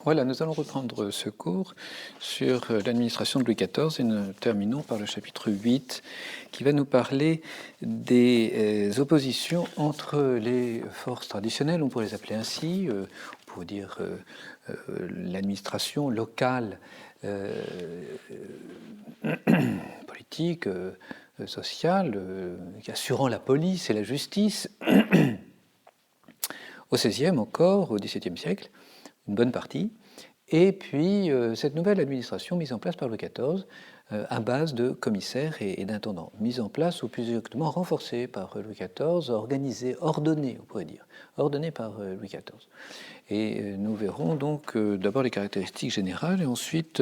Voilà, nous allons reprendre ce cours sur l'administration de Louis XIV et nous terminons par le chapitre 8 qui va nous parler des oppositions entre les forces traditionnelles, on pourrait les appeler ainsi, on pourrait dire l'administration locale, politique, sociale, assurant la police et la justice, au XVIe encore, au XVIIe siècle, une bonne partie, et puis cette nouvelle administration mise en place par Louis XIV à base de commissaires et d'intendants, mise en place ou plus exactement renforcée par Louis XIV, organisée, ordonnée, on pourrait dire, ordonnée par Louis XIV. Et nous verrons donc d'abord les caractéristiques générales et ensuite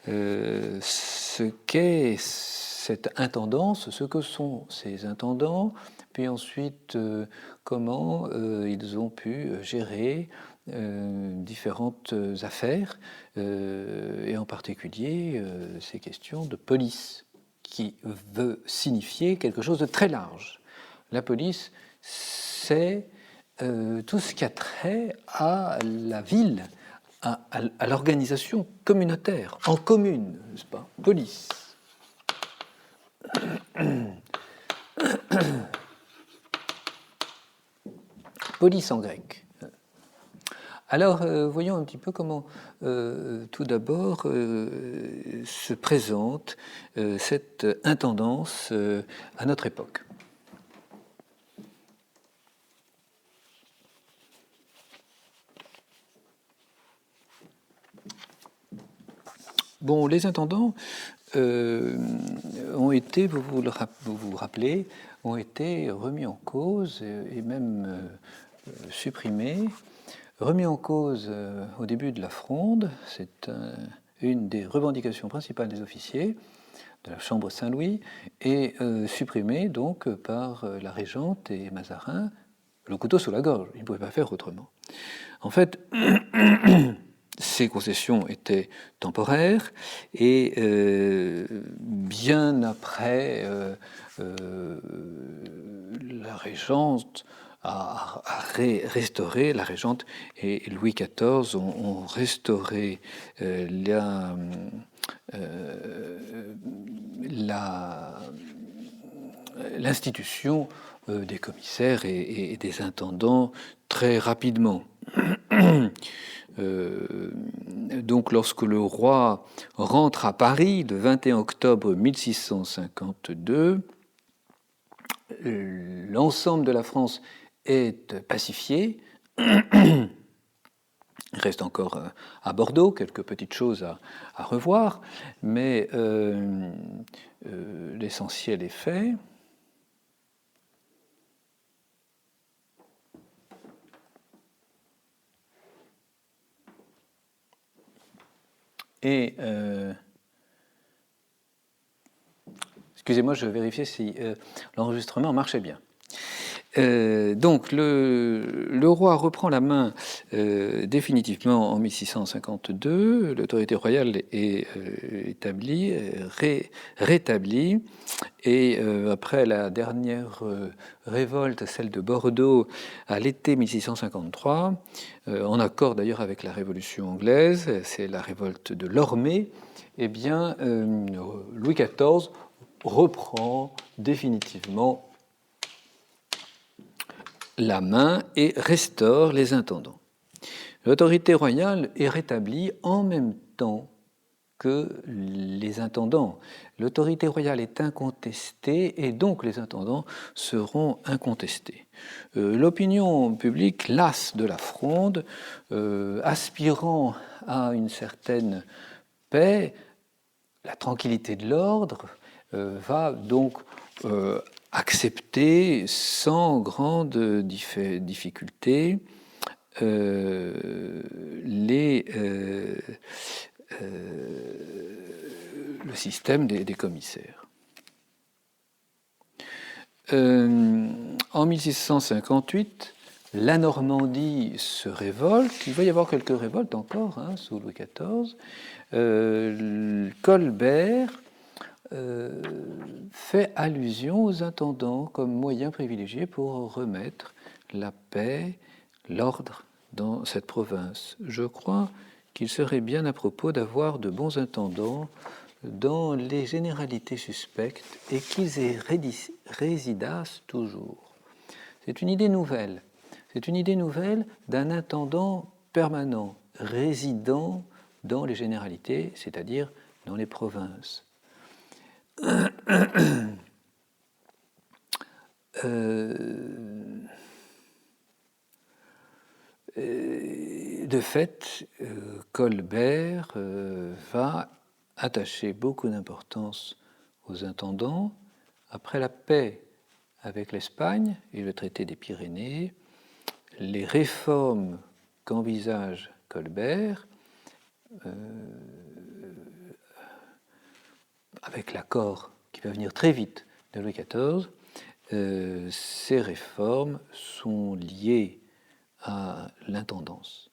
ce qu'est cette intendance, ce que sont ces intendants, puis ensuite comment ils ont pu gérer différentes affaires, et en particulier ces questions de police, qui veut signifier quelque chose de très large. La police, c'est tout ce qui a trait à la ville, à l'organisation communautaire, en commune, n'est-ce pas? Police. Police en grec. Alors, voyons un petit peu comment, tout d'abord, se présente cette intendance à notre époque. Bon, les intendants ont été, vous vous rappelez, ont été remis en cause et même supprimés. Remis en cause au début de la Fronde, c'est une des revendications principales des officiers de la Chambre Saint-Louis, et supprimé donc par la régente et Mazarin, le couteau sous la gorge, ils ne pouvaient pas faire autrement. En fait, ces concessions étaient temporaires et bien après la régente a restauré, la régente et Louis XIV ont restauré l'institution des commissaires et des intendants très rapidement. Donc lorsque le roi rentre à Paris le 21 octobre 1652, l'ensemble de la France est pacifié. Il reste encore à Bordeaux quelques petites choses à revoir, mais l'essentiel est fait. Et excusez-moi, je vais vérifier si l'enregistrement marchait bien. Donc le roi reprend la main définitivement en 1652, l'autorité royale est établie, rétablie, et après la dernière révolte, celle de Bordeaux, à l'été 1653, en accord d'ailleurs avec la Révolution anglaise, c'est la révolte de Lormay, eh bien Louis XIV reprend définitivement la main et restaure les intendants. L'autorité royale est rétablie en même temps que les intendants. L'autorité royale est incontestée et donc les intendants seront incontestés. L'opinion publique, lasse de la Fronde, aspirant à une certaine paix, la tranquillité de l'ordre, va donc accepter sans grande difficulté le système des commissaires. En 1658, la Normandie se révolte. Il va y avoir quelques révoltes encore sous Louis XIV. Colbert fait allusion aux intendants comme moyen privilégié pour remettre la paix, l'ordre dans cette province. Je crois qu'il serait bien à propos d'avoir de bons intendants dans les généralités suspectes et qu'ils y résidassent toujours. C'est une idée nouvelle. C'est une idée nouvelle d'un intendant permanent, résidant dans les généralités, c'est-à-dire dans les provinces. De fait, Colbert va attacher beaucoup d'importance aux intendants. Après la paix avec l'Espagne et le traité des Pyrénées, les réformes qu'envisage Colbert, avec l'accord qui va venir très vite de Louis XIV, ces réformes sont liées à l'intendance.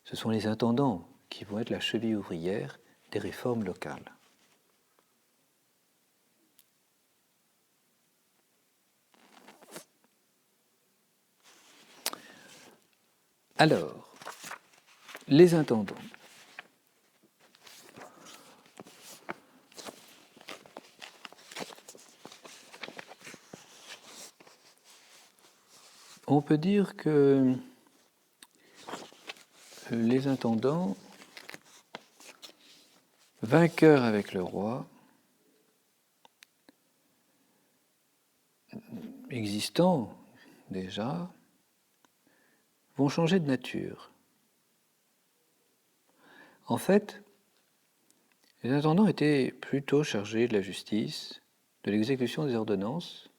Ce sont les intendants qui vont être la cheville ouvrière des réformes locales. Alors, les intendants. On peut dire que les intendants, vainqueurs avec le roi, existants déjà, vont changer de nature. En fait, les intendants étaient plutôt chargés de la justice, de l'exécution des ordonnances,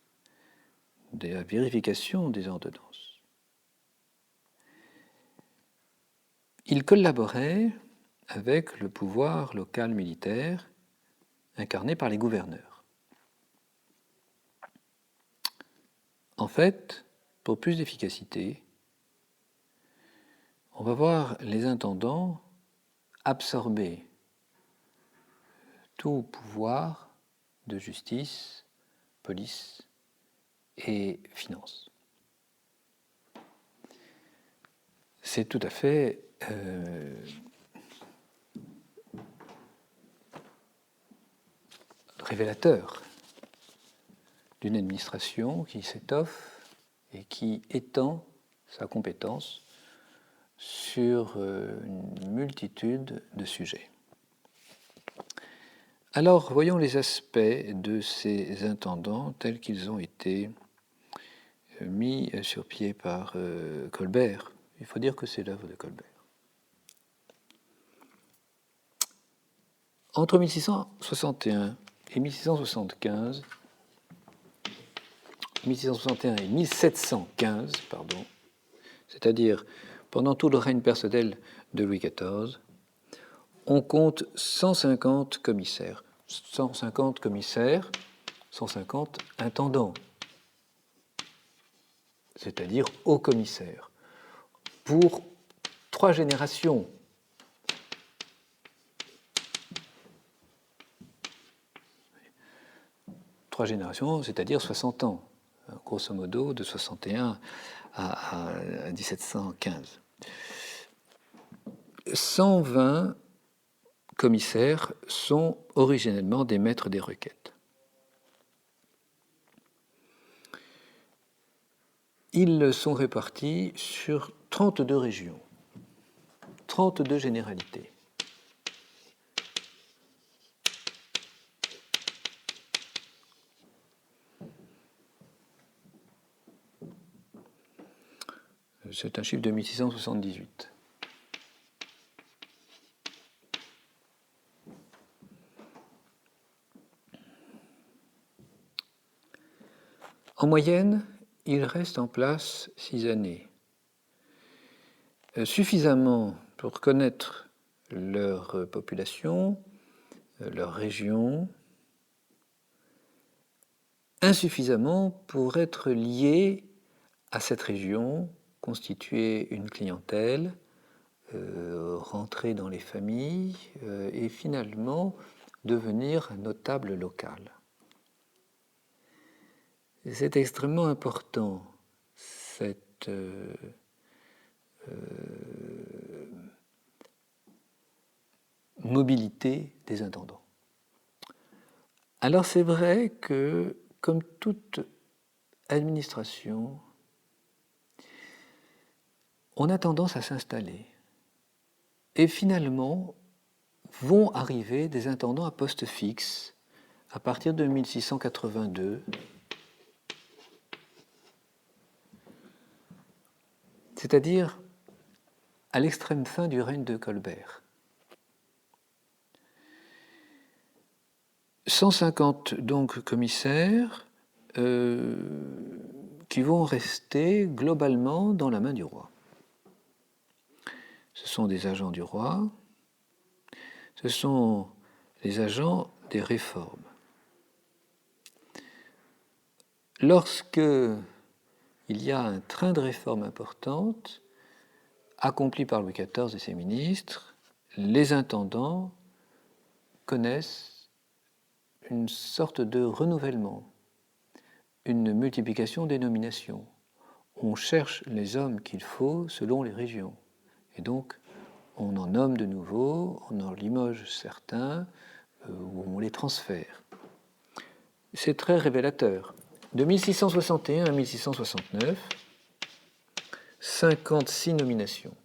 de la vérification des ordonnances. Ils collaboraient avec le pouvoir local militaire incarné par les gouverneurs. En fait, pour plus d'efficacité, on va voir les intendants absorber tout pouvoir de justice, police et finance. C'est tout à fait révélateur d'une administration qui s'étoffe et qui étend sa compétence sur une multitude de sujets. Alors, voyons les aspects de ces intendants tels qu'ils ont été mis sur pied par Colbert. Il faut dire que c'est l'œuvre de Colbert. Entre 1661 et 1675, 1661 et 1715, pardon, c'est-à-dire pendant tout le règne personnel de Louis XIV, on compte 150 commissaires. 150 commissaires, 150 intendants, c'est-à-dire hauts commissaires, pour 3 générations. Trois générations, c'est-à-dire 60 ans, grosso modo, de 61 à 1715. 120 commissaires sont originellement des maîtres des requêtes. Ils sont répartis sur 32 régions, 32 généralités. C'est un chiffre de 1678. En moyenne, ils restent en place 6 années. Suffisamment pour connaître leur population, leur région, insuffisamment pour être liés à cette région, constituer une clientèle, rentrer dans les familles et finalement devenir notable local. C'est extrêmement important, cette mobilité des intendants. Alors c'est vrai que, comme toute administration, on a tendance à s'installer. Et finalement, vont arriver des intendants à poste fixe à partir de 1682, c'est-à-dire à l'extrême fin du règne de Colbert. 150 donc commissaires qui vont rester globalement dans la main du roi. Ce sont des agents du roi, ce sont les agents des réformes. Lorsque il y a un train de réformes importantes, accompli par Louis XIV et ses ministres, les intendants connaissent une sorte de renouvellement, une multiplication des nominations. On cherche les hommes qu'il faut selon les régions. Et donc, on en nomme de nouveau, on en limoge certains, ou on les transfère. C'est très révélateur. De 1661 à 1669, 56 nominations.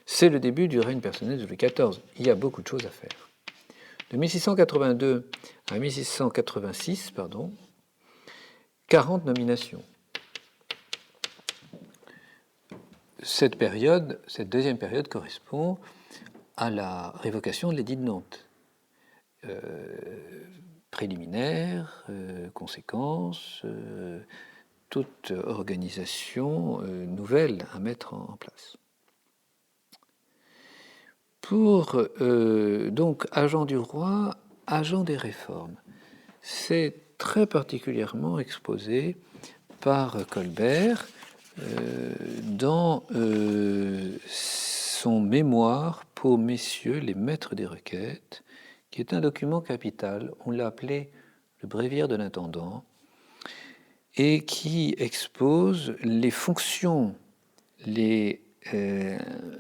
C'est le début du règne personnel de Louis XIV. Il y a beaucoup de choses à faire. De 1682 à 1686, 40 nominations. Cette deuxième période correspond à la révocation de l'édit de Nantes. Préliminaires, conséquences, toute organisation nouvelle à mettre en place. Pour donc agent du roi, agent des réformes, c'est très particulièrement exposé par Colbert dans son mémoire pour messieurs les maîtres des requêtes, qui est un document capital, on l'a appelé le bréviaire de l'intendant, et qui expose les fonctions, les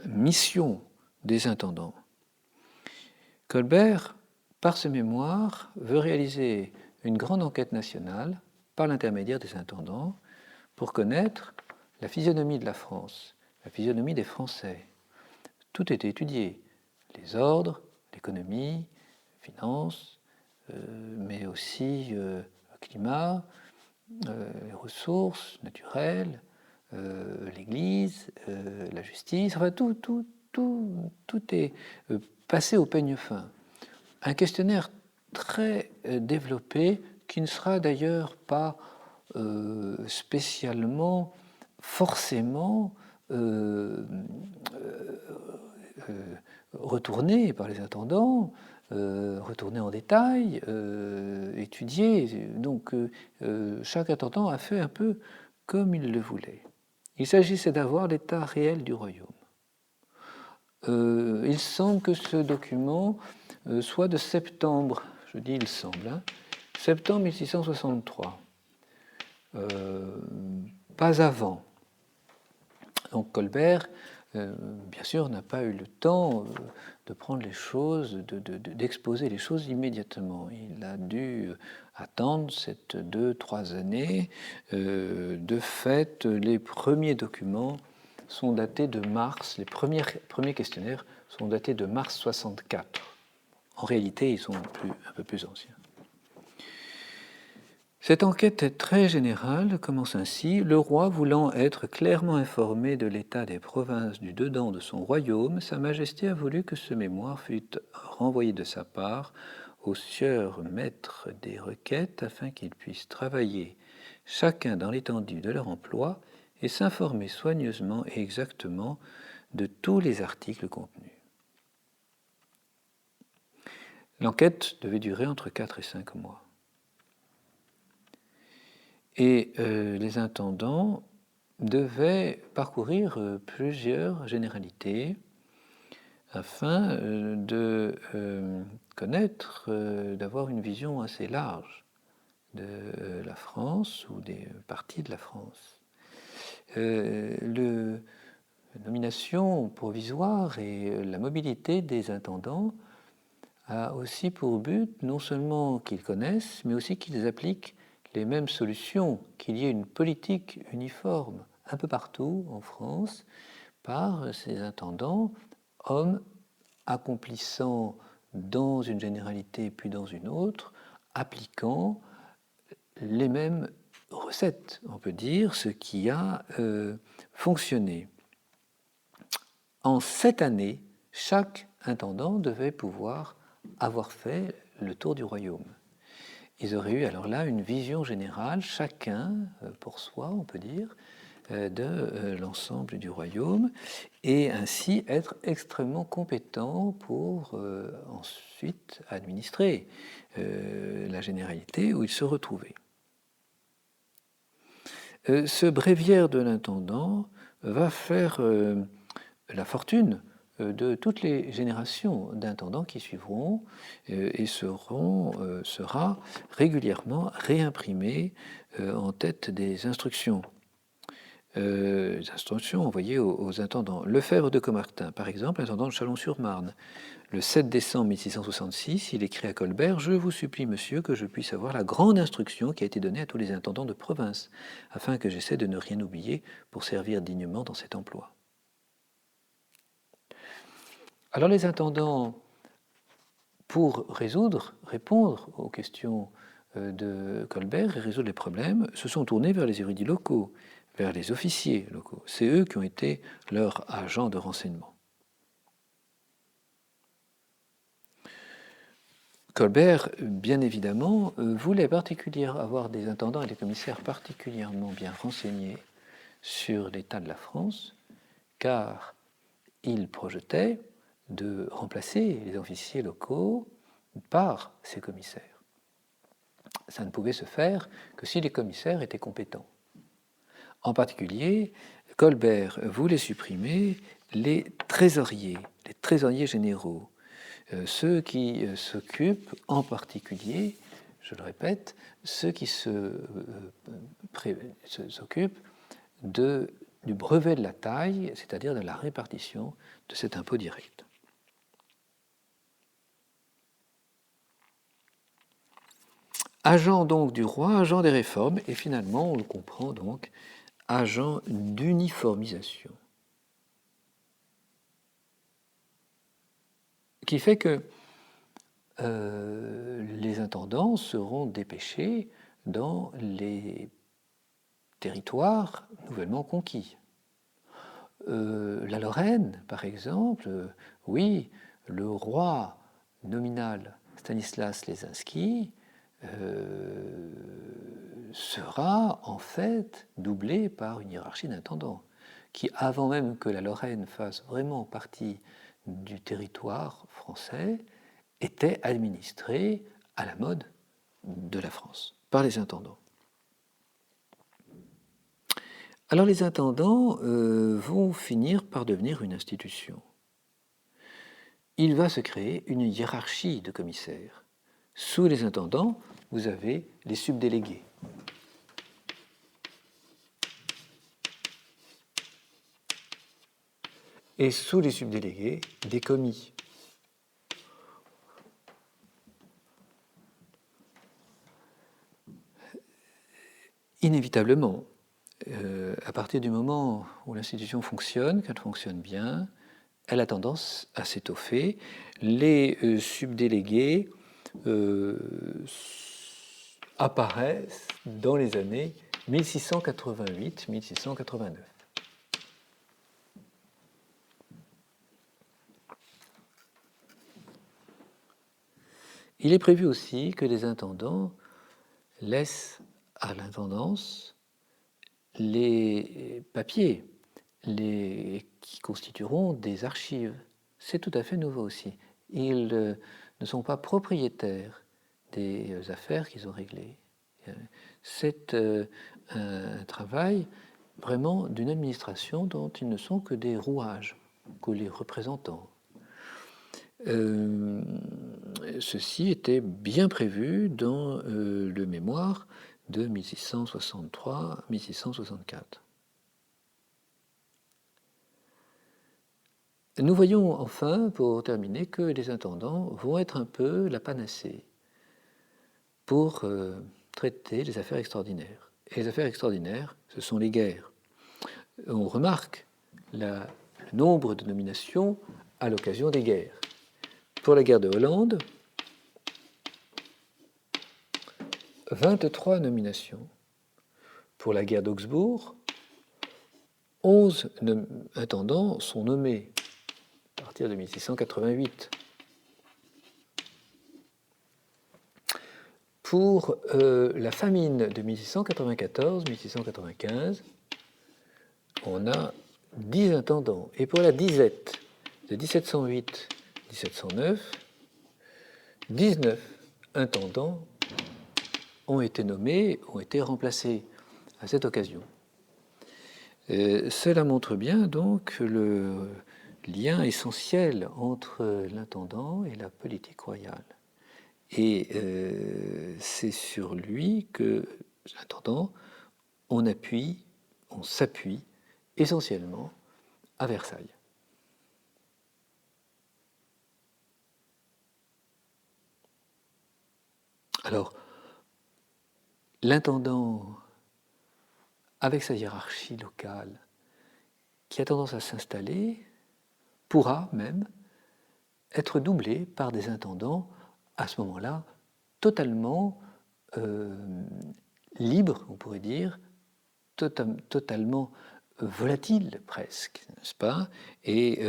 missions des intendants. Colbert, par ce mémoire, veut réaliser une grande enquête nationale par l'intermédiaire des intendants pour connaître la physionomie de la France, la physionomie des Français. Tout est étudié, les ordres, l'économie, les finances, mais aussi le climat, les ressources naturelles, l'Église, la justice, enfin tout est passé au peigne fin. Un questionnaire très développé qui ne sera d'ailleurs pas spécialement, forcément retourné par les intendants, retourné en détail, étudié. Donc chaque intendant a fait un peu comme il le voulait. Il s'agissait d'avoir l'état réel du royaume. Il semble que ce document soit de septembre, je dis il semble, septembre 1663, pas avant. Donc Colbert, bien sûr, n'a pas eu le temps de prendre les choses, d'exposer les choses immédiatement. Il a dû attendre 2-3 années. De fait, les premiers documents sont datés de mars, les premiers questionnaires sont datés de mars 64. En réalité, ils sont un peu plus anciens. Cette enquête est très générale, commence ainsi. Le roi, voulant être clairement informé de l'état des provinces du dedans de son royaume, Sa Majesté a voulu que ce mémoire fût renvoyé de sa part aux sieurs maîtres des requêtes afin qu'ils puissent travailler chacun dans l'étendue de leur emploi et s'informer soigneusement et exactement de tous les articles contenus. L'enquête devait durer entre 4 et 5 mois. Et les intendants devaient parcourir plusieurs généralités afin de connaître, d'avoir une vision assez large de la France ou des parties de la France. Le nomination provisoire et la mobilité des intendants a aussi pour but non seulement qu'ils connaissent, mais aussi qu'ils appliquent les mêmes solutions, qu'il y ait une politique uniforme un peu partout en France par ces intendants, hommes accomplissant dans une généralité puis dans une autre, appliquant les mêmes recettes, on peut dire, ce qui a fonctionné. En 7 années, chaque intendant devait pouvoir avoir fait le tour du royaume. Ils auraient eu alors là une vision générale, chacun pour soi, on peut dire, de l'ensemble du royaume, et ainsi être extrêmement compétent pour ensuite administrer la généralité où ils se retrouvaient. Ce bréviaire de l'intendant va faire la fortune de toutes les générations d'intendants qui suivront et sera régulièrement réimprimé en tête des instructions. Les instructions envoyées aux intendants. Lefebvre de Caumartin, par exemple, intendant de Chalon-sur-Marne. Le 7 décembre 1666, il écrit à Colbert « Je vous supplie, monsieur, que je puisse avoir la grande instruction qui a été donnée à tous les intendants de province, afin que j'essaie de ne rien oublier pour servir dignement dans cet emploi. » Alors les intendants, pour répondre aux questions de Colbert et résoudre les problèmes, se sont tournés vers les érudits locaux, vers les officiers locaux. C'est eux qui ont été leurs agents de renseignement. Colbert, bien évidemment, voulait avoir des intendants et des commissaires particulièrement bien renseignés sur l'état de la France, car il projetait de remplacer les officiers locaux par ces commissaires. Ça ne pouvait se faire que si les commissaires étaient compétents. En particulier, Colbert voulait supprimer les trésoriers généraux, ceux qui s'occupent en particulier, je le répète, ceux qui s'occupent du brevet de la taille, c'est-à-dire de la répartition de cet impôt direct. Agent donc du roi, agent des réformes, et finalement, on le comprend donc, agent d'uniformisation. Qui fait que les intendants seront dépêchés dans les territoires nouvellement conquis. La Lorraine, par exemple, oui, le roi nominal Stanislas Lesinski sera en fait doublé par une hiérarchie d'intendants qui, avant même que la Lorraine fasse vraiment partie du territoire français, était administrée à la mode de la France par les intendants. Alors les intendants vont finir par devenir une institution. Il va se créer une hiérarchie de commissaires. Sous les intendants, vous avez les subdélégués. Et sous les subdélégués, des commis. Inévitablement, à partir du moment où l'institution fonctionne, qu'elle fonctionne bien, elle a tendance à s'étoffer. Les subdélégués apparaissent dans les années 1688-1689. Il est prévu aussi que les intendants laissent à l'intendance les papiers qui constitueront des archives. C'est tout à fait nouveau aussi. Ils ne sont pas propriétaires des affaires qu'ils ont réglées. C'est un travail vraiment d'une administration dont ils ne sont que des rouages, que les représentants. Ceci était bien prévu dans le mémoire de 1663-1664. Nous voyons enfin, pour terminer, que les intendants vont être un peu la panacée pour traiter les affaires extraordinaires. Et les affaires extraordinaires, ce sont les guerres. On remarque le nombre de nominations à l'occasion des guerres. Pour la guerre de Hollande, 23 nominations. Pour la guerre d'Augsbourg, 11 intendants sont nommés à partir de 1688. Pour la famine de 1694-1695, on a 10 intendants. Et pour la disette de 1708-1709, 19 intendants ont été nommés, ont été remplacés à cette occasion. Cela montre bien donc le lien essentiel entre l'intendant et la politique royale. Et c'est sur lui que l'intendant, on s'appuie essentiellement à Versailles. Alors, l'intendant, avec sa hiérarchie locale, qui a tendance à s'installer, pourra même être doublé par des intendants, à ce moment-là, totalement libres, on pourrait dire, totalement volatiles presque, n'est-ce pas, et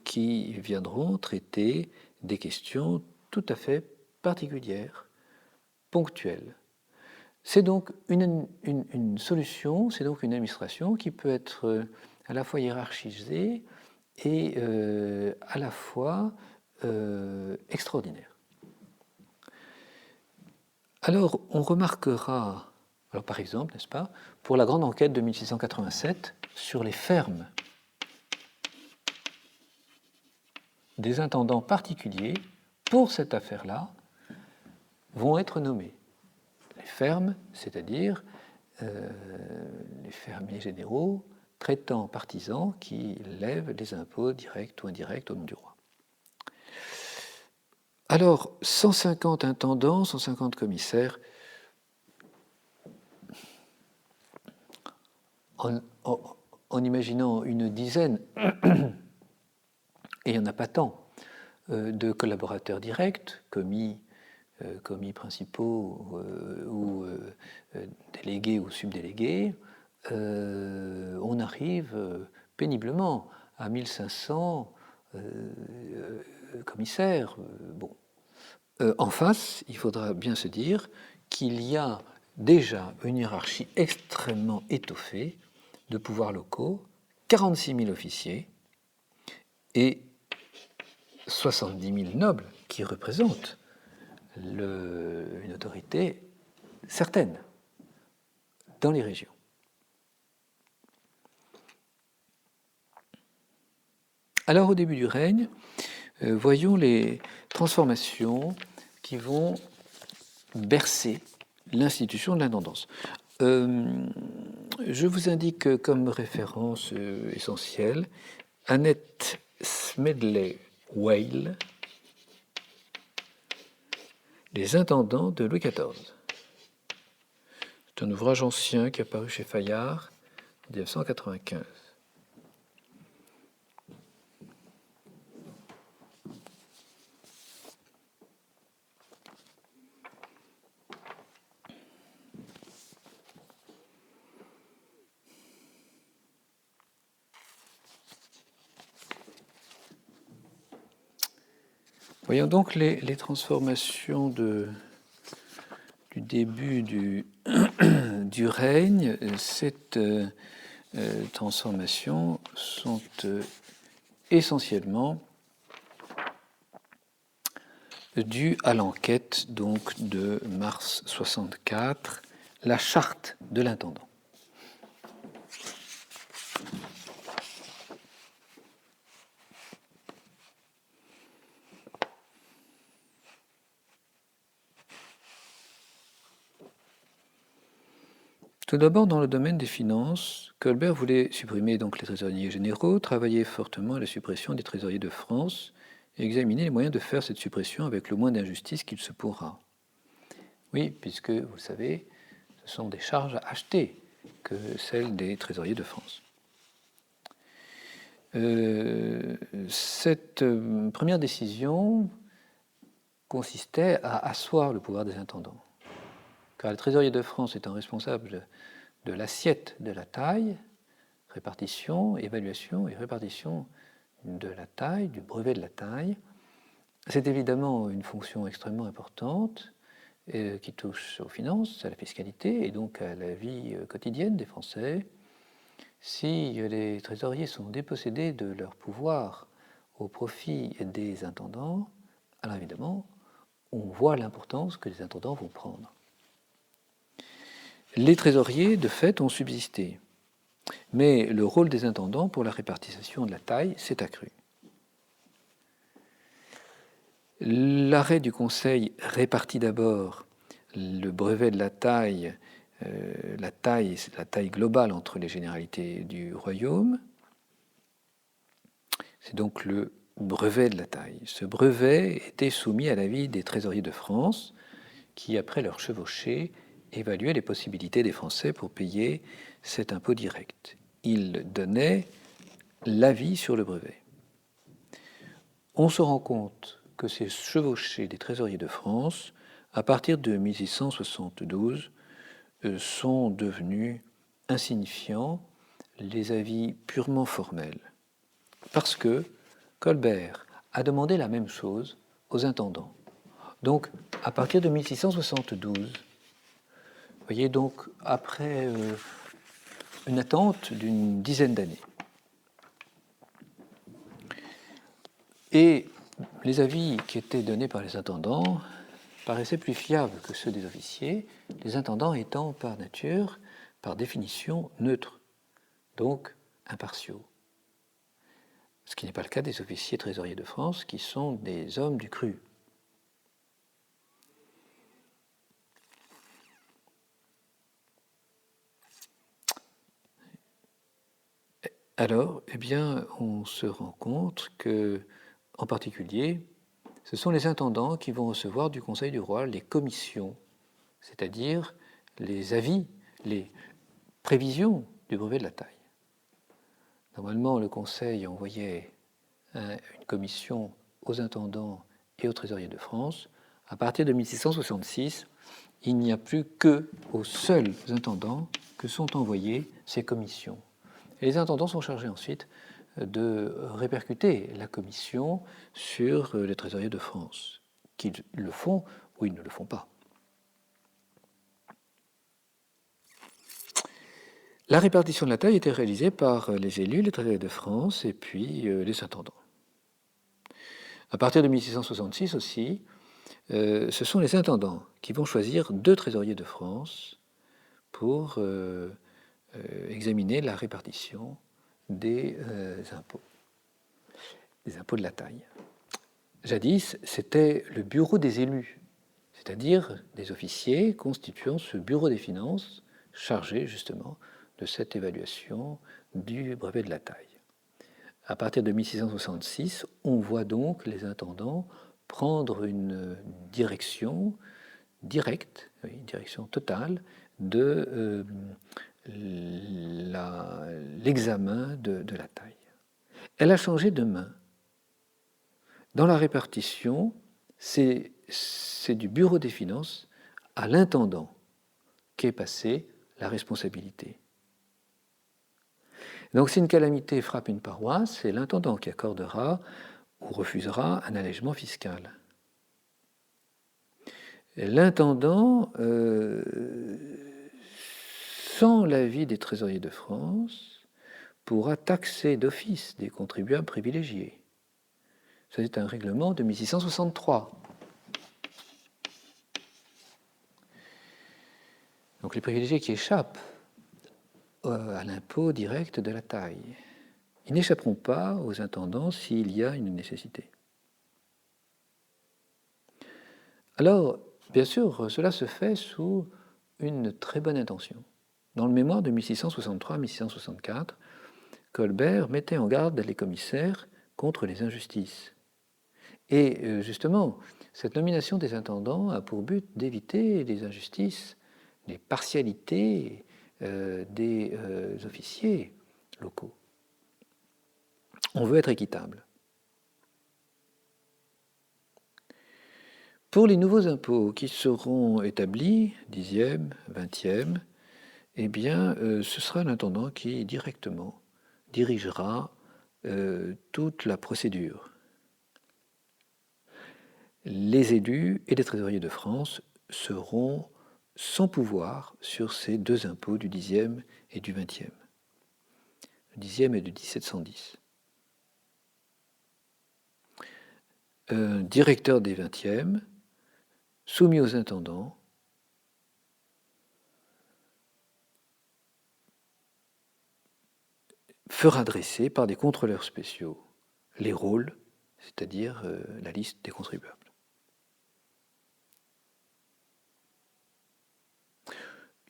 qui viendront traiter des questions tout à fait particulières, ponctuelles. C'est donc une solution, c'est donc une administration qui peut être à la fois hiérarchisée et à la fois extraordinaire. Alors, on remarquera, alors par exemple, n'est-ce pas, pour la grande enquête de 1687 sur les fermes, des intendants particuliers, pour cette affaire-là, vont être nommés. Les fermes, c'est-à-dire les fermiers généraux, traitants partisans qui lèvent les impôts directs ou indirects au nom du roi. Alors, 150 intendants, 150 commissaires, en imaginant une dizaine, et il n'y en a pas tant, de collaborateurs directs, commis principaux ou délégués ou subdélégués, on arrive péniblement à 1500 commissaires. Bon. En face, il faudra bien se dire qu'il y a déjà une hiérarchie extrêmement étoffée de pouvoirs locaux, 46 000 officiers et 70 000 nobles qui représentent une autorité certaine dans les régions. Alors au début du règne, voyons les transformations qui vont bercer l'institution de l'intendance. Je vous indique comme référence essentielle Annette Smedley Weil, Les intendants de Louis XIV. C'est un ouvrage ancien qui est apparu chez Fayard en 1995. Voyons donc les transformations du début du règne. Ces transformations sont essentiellement dues à l'enquête donc de mars 64, la charte de l'intendant. Tout d'abord, dans le domaine des finances, Colbert voulait supprimer donc les trésoriers généraux, travailler fortement à la suppression des trésoriers de France et examiner les moyens de faire cette suppression avec le moins d'injustice qu'il se pourra. Oui, puisque, vous le savez, ce sont des charges à acheter que celles des trésoriers de France. Cette première décision consistait à asseoir le pouvoir des intendants. Car le trésorier de France étant responsable de l'assiette de la taille, répartition, évaluation et répartition de la taille, du brevet de la taille, c'est évidemment une fonction extrêmement importante qui touche aux finances, à la fiscalité et donc à la vie quotidienne des Français. Si les trésoriers sont dépossédés de leur pouvoir au profit des intendants, alors évidemment, on voit l'importance que les intendants vont prendre. Les trésoriers, de fait, ont subsisté, mais le rôle des intendants pour la répartition de la taille s'est accru. L'arrêt du Conseil répartit d'abord le brevet de la taille globale entre les généralités du royaume. C'est donc le brevet de la taille. Ce brevet était soumis à l'avis des trésoriers de France, qui, après leur chevauchée, évaluaient les possibilités des Français pour payer cet impôt direct. Ils donnaient l'avis sur le brevet. On se rend compte que ces chevauchés des trésoriers de France, à partir de 1672, sont devenus insignifiants, les avis purement formels. Parce que Colbert a demandé la même chose aux intendants. Donc, à partir de 1672, vous voyez, donc, après une attente d'une dizaine d'années. Et les avis qui étaient donnés par les intendants paraissaient plus fiables que ceux des officiers, les intendants étant par nature, par définition, neutres, donc impartiaux. Ce qui n'est pas le cas des officiers trésoriers de France, qui sont des hommes du cru. Alors, eh bien, on se rend compte que, en particulier, ce sont les intendants qui vont recevoir du Conseil du roi les commissions, c'est-à-dire les avis, les prévisions du brevet de la taille. Normalement, le Conseil envoyait une commission aux intendants et aux trésoriers de France. À partir de 1666, il n'y a plus que aux seuls intendants que sont envoyées ces commissions. Et les intendants sont chargés ensuite de répercuter la commission sur les trésoriers de France, qu'ils le font ou ils ne le font pas. La répartition de la taille était réalisée par les élus, les trésoriers de France et puis les intendants. À partir de 1666 aussi, ce sont les intendants qui vont choisir 2 trésoriers de France pour examiner la répartition des impôts de la taille. Jadis, c'était le bureau des élus, c'est-à-dire des officiers constituant ce bureau des finances chargé justement de cette évaluation du brevet de la taille. À partir de 1666, on voit donc les intendants prendre une direction directe, une direction totale de l'examen de la taille. Elle a changé de main. Dans la répartition, c'est du bureau des finances à l'intendant qu'est passée la responsabilité. Donc si une calamité frappe une paroisse, c'est l'intendant qui accordera ou refusera un allègement fiscal. L'intendant, sans l'avis des trésoriers de France, pourra taxer d'office des contribuables privilégiés. C'est un règlement de 1663. Donc les privilégiés qui échappent à l'impôt direct de la taille, ils n'échapperont pas aux intendants s'il y a une nécessité. Alors, bien sûr, cela se fait sous une très bonne intention. Dans le mémoire de 1663-1664, Colbert mettait en garde les commissaires contre les injustices. Et justement, cette nomination des intendants a pour but d'éviter les injustices, les partialités des officiers locaux. On veut être équitable. Pour les nouveaux impôts qui seront établis, 10e, 20e, eh bien, ce sera l'intendant qui directement dirigera toute la procédure. Les élus et les trésoriers de France seront sans pouvoir sur ces deux impôts du 10e et du 20e. Le 10e est de 1710. Un directeur des 20e, soumis aux intendants, fera dresser par des contrôleurs spéciaux les rôles, c'est-à-dire la liste des contribuables.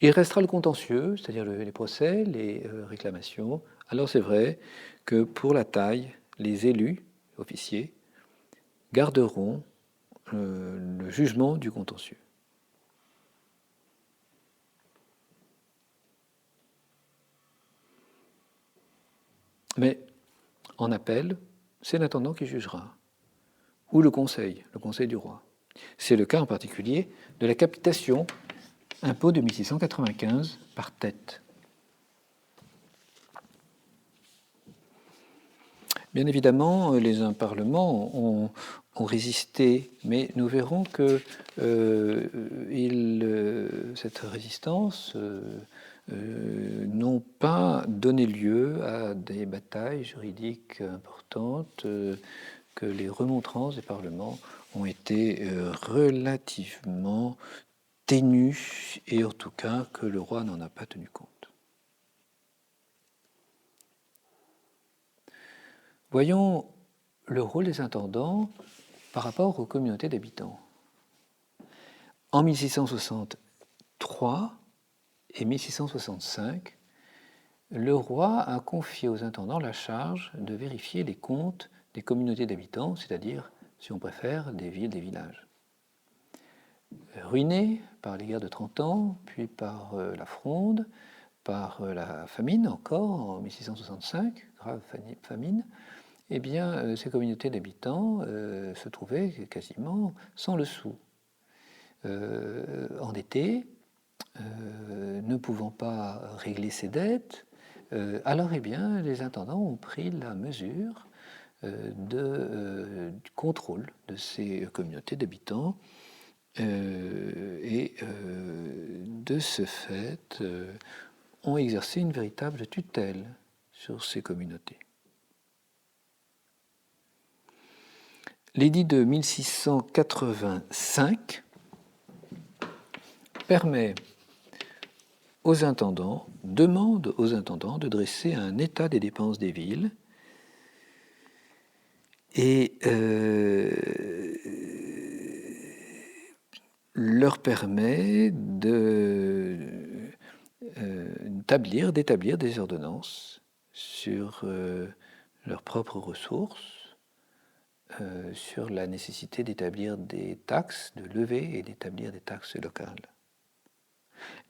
Il restera le contentieux, c'est-à-dire les procès, les réclamations. Alors c'est vrai que pour la taille, les élus, officiers, garderont le jugement du contentieux. Mais en appel, c'est l'intendant qui jugera, ou le conseil du roi. C'est le cas en particulier de la capitation, impôt de 1695 par tête. Bien évidemment, les parlements ont résisté, mais nous verrons que cette résistance n'ont pas donné lieu à des batailles juridiques importantes, que les remontrances des parlements ont été relativement ténues, et en tout cas que le roi n'en a pas tenu compte. Voyons le rôle des intendants par rapport aux communautés d'habitants. En 1663 et 1665, le roi a confié aux intendants la charge de vérifier les comptes des communautés d'habitants, c'est-à-dire, si on préfère, des villes, des villages. Ruinés par les guerres de 30 ans, puis par la Fronde, par la famine encore en 1665, grave famine, eh bien, ces communautés d'habitants se trouvaient quasiment sans le sou. Endettés, ne pouvant pas régler ses dettes, alors eh bien, les intendants ont pris la mesure du contrôle de ces communautés d'habitants et de ce fait ont exercé une véritable tutelle sur ces communautés. L'édit de 1685 demande aux intendants de dresser un état des dépenses des villes et leur permet d'établir des ordonnances sur leurs propres ressources, sur la nécessité d'établir des taxes, de lever et d'établir des taxes locales.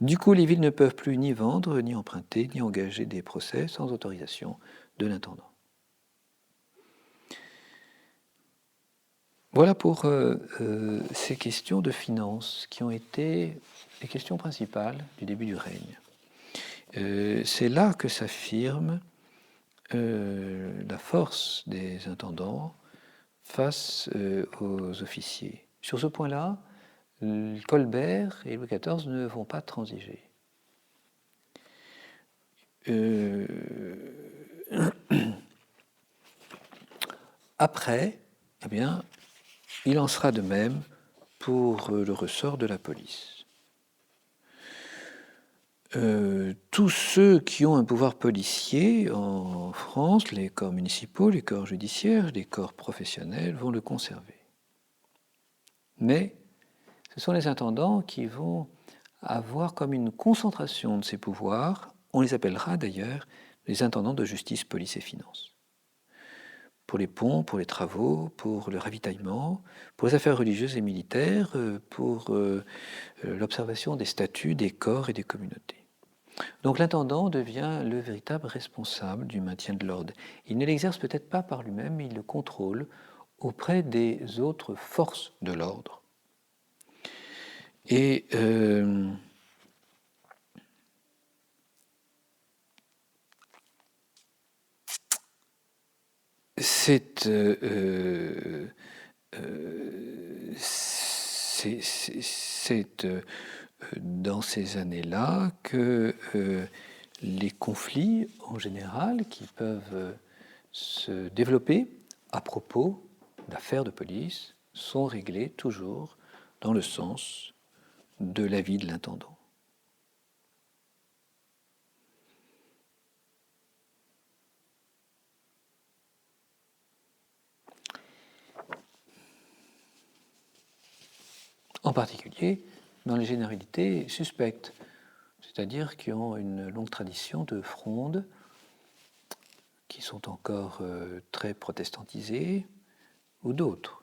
Du coup, les villes ne peuvent plus ni vendre, ni emprunter, ni engager des procès sans autorisation de l'intendant. Voilà pour ces questions de finances qui ont été les questions principales du début du règne. C'est là que s'affirme la force des intendants face aux officiers. Sur ce point-là, Colbert et Louis XIV ne vont pas transiger. Après, eh bien, il en sera de même pour le ressort de la police. Tous ceux qui ont un pouvoir policier en France, les corps municipaux, les corps judiciaires, les corps professionnels, vont le conserver. Mais ce sont les intendants qui vont avoir comme une concentration de ces pouvoirs. On les appellera d'ailleurs les intendants de justice, police et finances. Pour les ponts, pour les travaux, pour le ravitaillement, pour les affaires religieuses et militaires, pour l'observation des statuts, des corps et des communautés. Donc l'intendant devient le véritable responsable du maintien de l'ordre. Il ne l'exerce peut-être pas par lui-même, mais il le contrôle auprès des autres forces de l'ordre. Et c'est dans ces années-là que les conflits, en général, qui peuvent se développer à propos d'affaires de police, sont réglés toujours dans le sens de l'avis de l'intendant. En particulier dans les généralités suspectes, c'est-à-dire qui ont une longue tradition de fronde, qui sont encore très protestantisées, ou d'autres.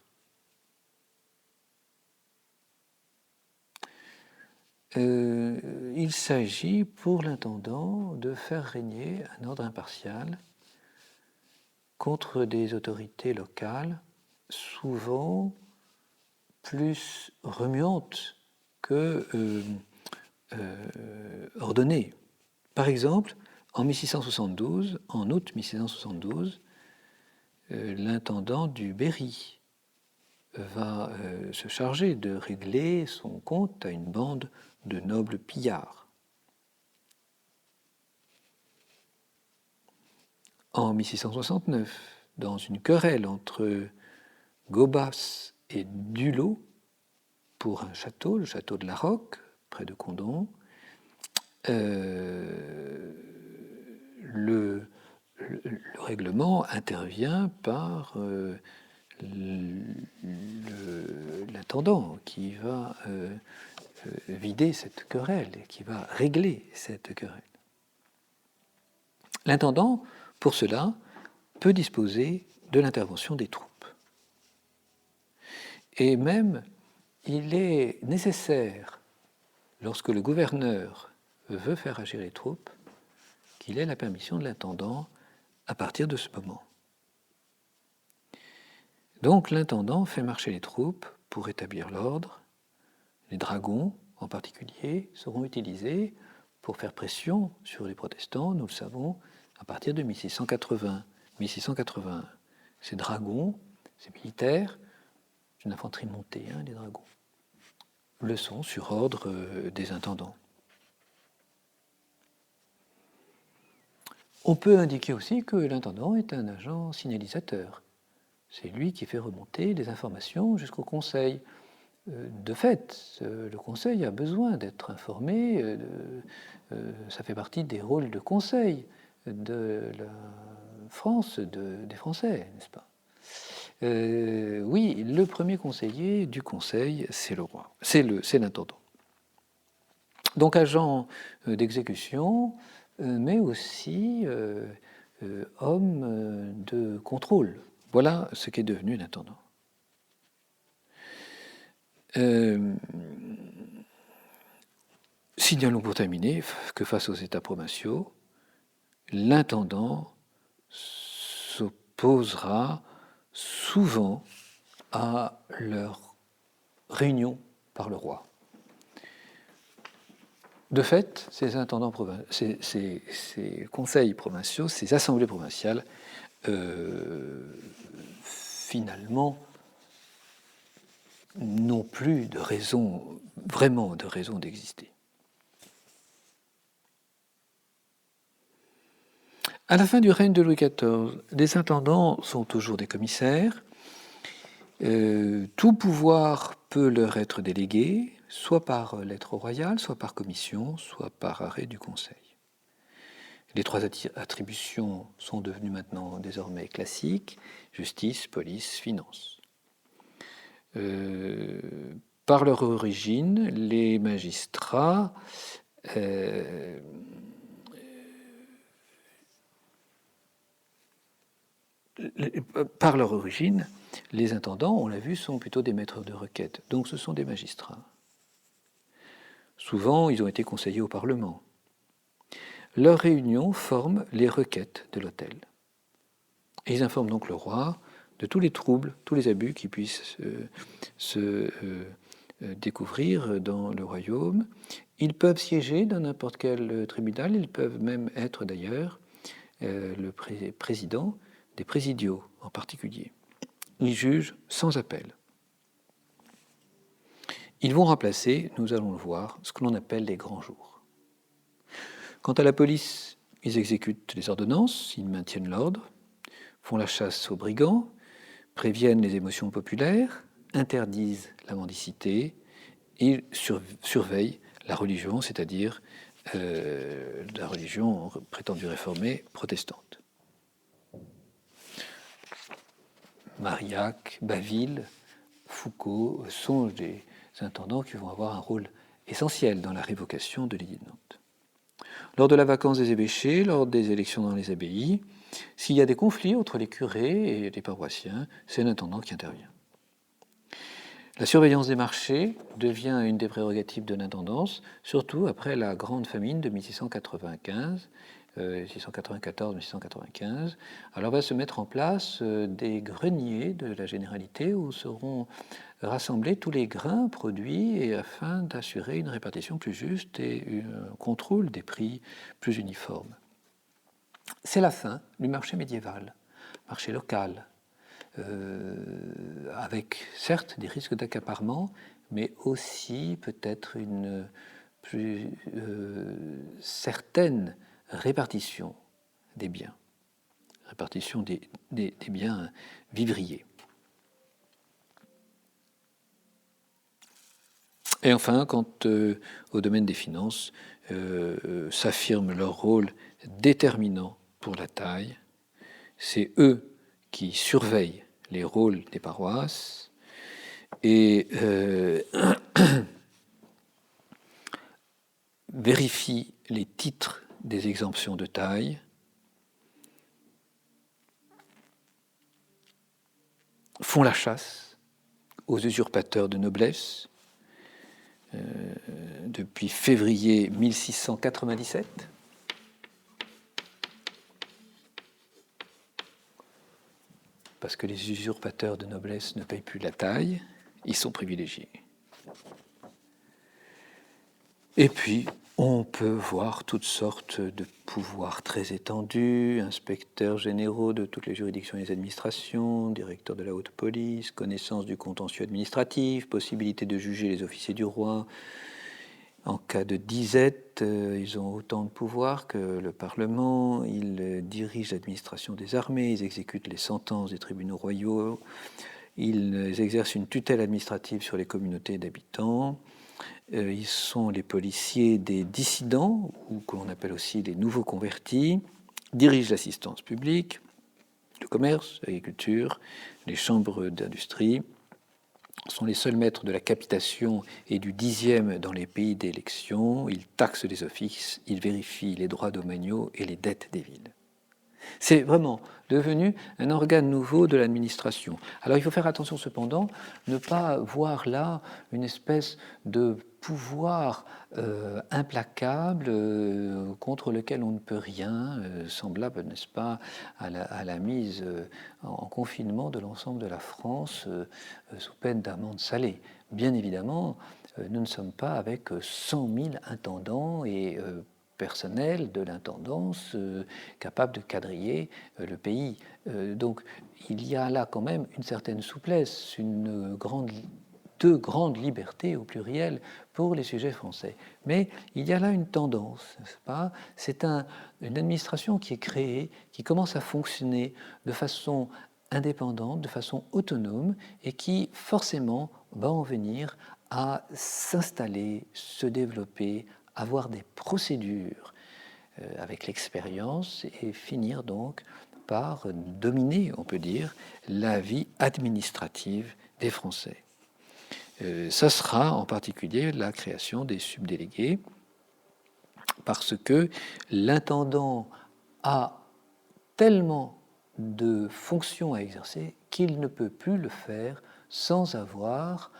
Il s'agit pour l'intendant de faire régner un ordre impartial contre des autorités locales, souvent plus remuantes que ordonnées. Par exemple, en 1672, en août 1672, l'intendant du Berry va se charger de régler son compte à une bande de nobles pillards. En 1669, dans une querelle entre Gobas et Dulot pour un château, le château de la Roque, près de Condom, le règlement intervient par l'intendant qui va vider cette querelle et qui va régler cette querelle. L'intendant, pour cela, peut disposer de l'intervention des troupes. Et même, il est nécessaire, lorsque le gouverneur veut faire agir les troupes, qu'il ait la permission de l'intendant à partir de ce moment. Donc l'intendant fait marcher les troupes pour établir l'ordre. Les dragons, en particulier, seront utilisés pour faire pression sur les protestants, nous le savons, à partir de 1680. 1681. Ces dragons, ces militaires, c'est une infanterie montée, les dragons, le sont sur ordre des intendants. On peut indiquer aussi que l'intendant est un agent signalisateur. C'est lui qui fait remonter les informations jusqu'au conseil. De fait, le conseil a besoin d'être informé. Ça fait partie des rôles de conseil de la France, des Français, n'est-ce pas ? Oui, le premier conseiller du conseil, c'est le roi, c'est l'intendant. Donc agent d'exécution, mais aussi homme de contrôle. Voilà ce qu'est devenu l'intendant. Signalons pour terminer que face aux États provinciaux, l'intendant s'opposera souvent à leur réunion par le roi. De fait, ces intendants ces conseils provinciaux, ces assemblées provinciales, finalement, n'ont plus de raison, vraiment de raison d'exister. À la fin du règne de Louis XIV, les intendants sont toujours des commissaires. Tout pouvoir peut leur être délégué, soit par lettre royale, soit par commission, soit par arrêt du Conseil. Les trois attributions sont devenues maintenant désormais classiques, justice, police, finance. Par leur origine, les magistrats par leur origine, les intendants, on l'a vu, sont plutôt des maîtres de requête. Donc ce sont des magistrats. Souvent, ils ont été conseillers au Parlement. Leurs réunions forment les requêtes de l'hôtel. Et ils informent donc le roi de tous les troubles, tous les abus qui puissent se découvrir dans le royaume. Ils peuvent siéger dans n'importe quel tribunal, ils peuvent même être d'ailleurs le président des présidiaux en particulier. Ils jugent sans appel. Ils vont remplacer, nous allons le voir, ce que l'on appelle les grands jours. Quant à la police, ils exécutent les ordonnances, ils maintiennent l'ordre, font la chasse aux brigands, préviennent les émotions populaires, interdisent la mendicité et surveillent la religion, c'est-à-dire la religion prétendue réformée protestante. Marillac, Baville, Foucault sont des intendants qui vont avoir un rôle essentiel dans la révocation de l'édit de Nantes. Lors de la vacance des évêchés, lors des élections dans les abbayes, s'il y a des conflits entre les curés et les paroissiens, c'est l'intendant qui intervient. La surveillance des marchés devient une des prérogatives de l'intendance, surtout après la grande famine de 1695, 1694-1695. Alors va se mettre en place des greniers de la généralité où seront rassemblés tous les grains produits et afin d'assurer une répartition plus juste et un contrôle des prix plus uniforme. C'est la fin du marché médiéval, marché local, avec certes des risques d'accaparement, mais aussi peut-être une plus certaine répartition des biens, répartition des biens vivriers. Et enfin, quant au domaine des finances, s'affirme leur rôle déterminant pour la taille. C'est eux qui surveillent les rôles des paroisses et vérifient les titres des exemptions de taille, font la chasse aux usurpateurs de noblesse depuis février 1697. Parce que les usurpateurs de noblesse ne payent plus la taille, ils sont privilégiés. Et puis, on peut voir toutes sortes de pouvoirs très étendus, inspecteurs généraux de toutes les juridictions et les administrations, directeurs de la haute police, connaissance du contentieux administratif, possibilité de juger les officiers du roi. En cas de disette, ils ont autant de pouvoir que le Parlement, ils dirigent l'administration des armées, ils exécutent les sentences des tribunaux royaux, ils exercent une tutelle administrative sur les communautés d'habitants. Ils sont les policiers des dissidents, ou que l'on appelle aussi les nouveaux convertis, dirigent l'assistance publique, le commerce, l'agriculture, les chambres d'industrie, sont les seuls maîtres de la capitation et du dixième dans les pays d'élection. Ils taxent les offices, ils vérifient les droits domaniaux et les dettes des villes. C'est vraiment devenu un organe nouveau de l'administration. Alors il faut faire attention cependant, ne pas voir là une espèce de pouvoir implacable contre lequel on ne peut rien, semblable, n'est-ce pas, à la mise en confinement de l'ensemble de la France sous peine d'amende salée. Bien évidemment, nous ne sommes pas avec 100 000 intendants et personnel de l'intendance capable de quadriller le pays. Donc il y a là quand même une certaine souplesse, deux grandes libertés au pluriel pour les sujets français. Mais il y a là une tendance, n'est-ce pas ? C'est une administration qui est créée, qui commence à fonctionner de façon indépendante, de façon autonome, et qui forcément va en venir à s'installer, se développer, avoir des procédures avec l'expérience et finir donc par dominer, on peut dire, la vie administrative des Français. Ça sera en particulier la création des subdélégués, parce que l'intendant a tellement de fonctions à exercer qu'il ne peut plus le faire sans avoir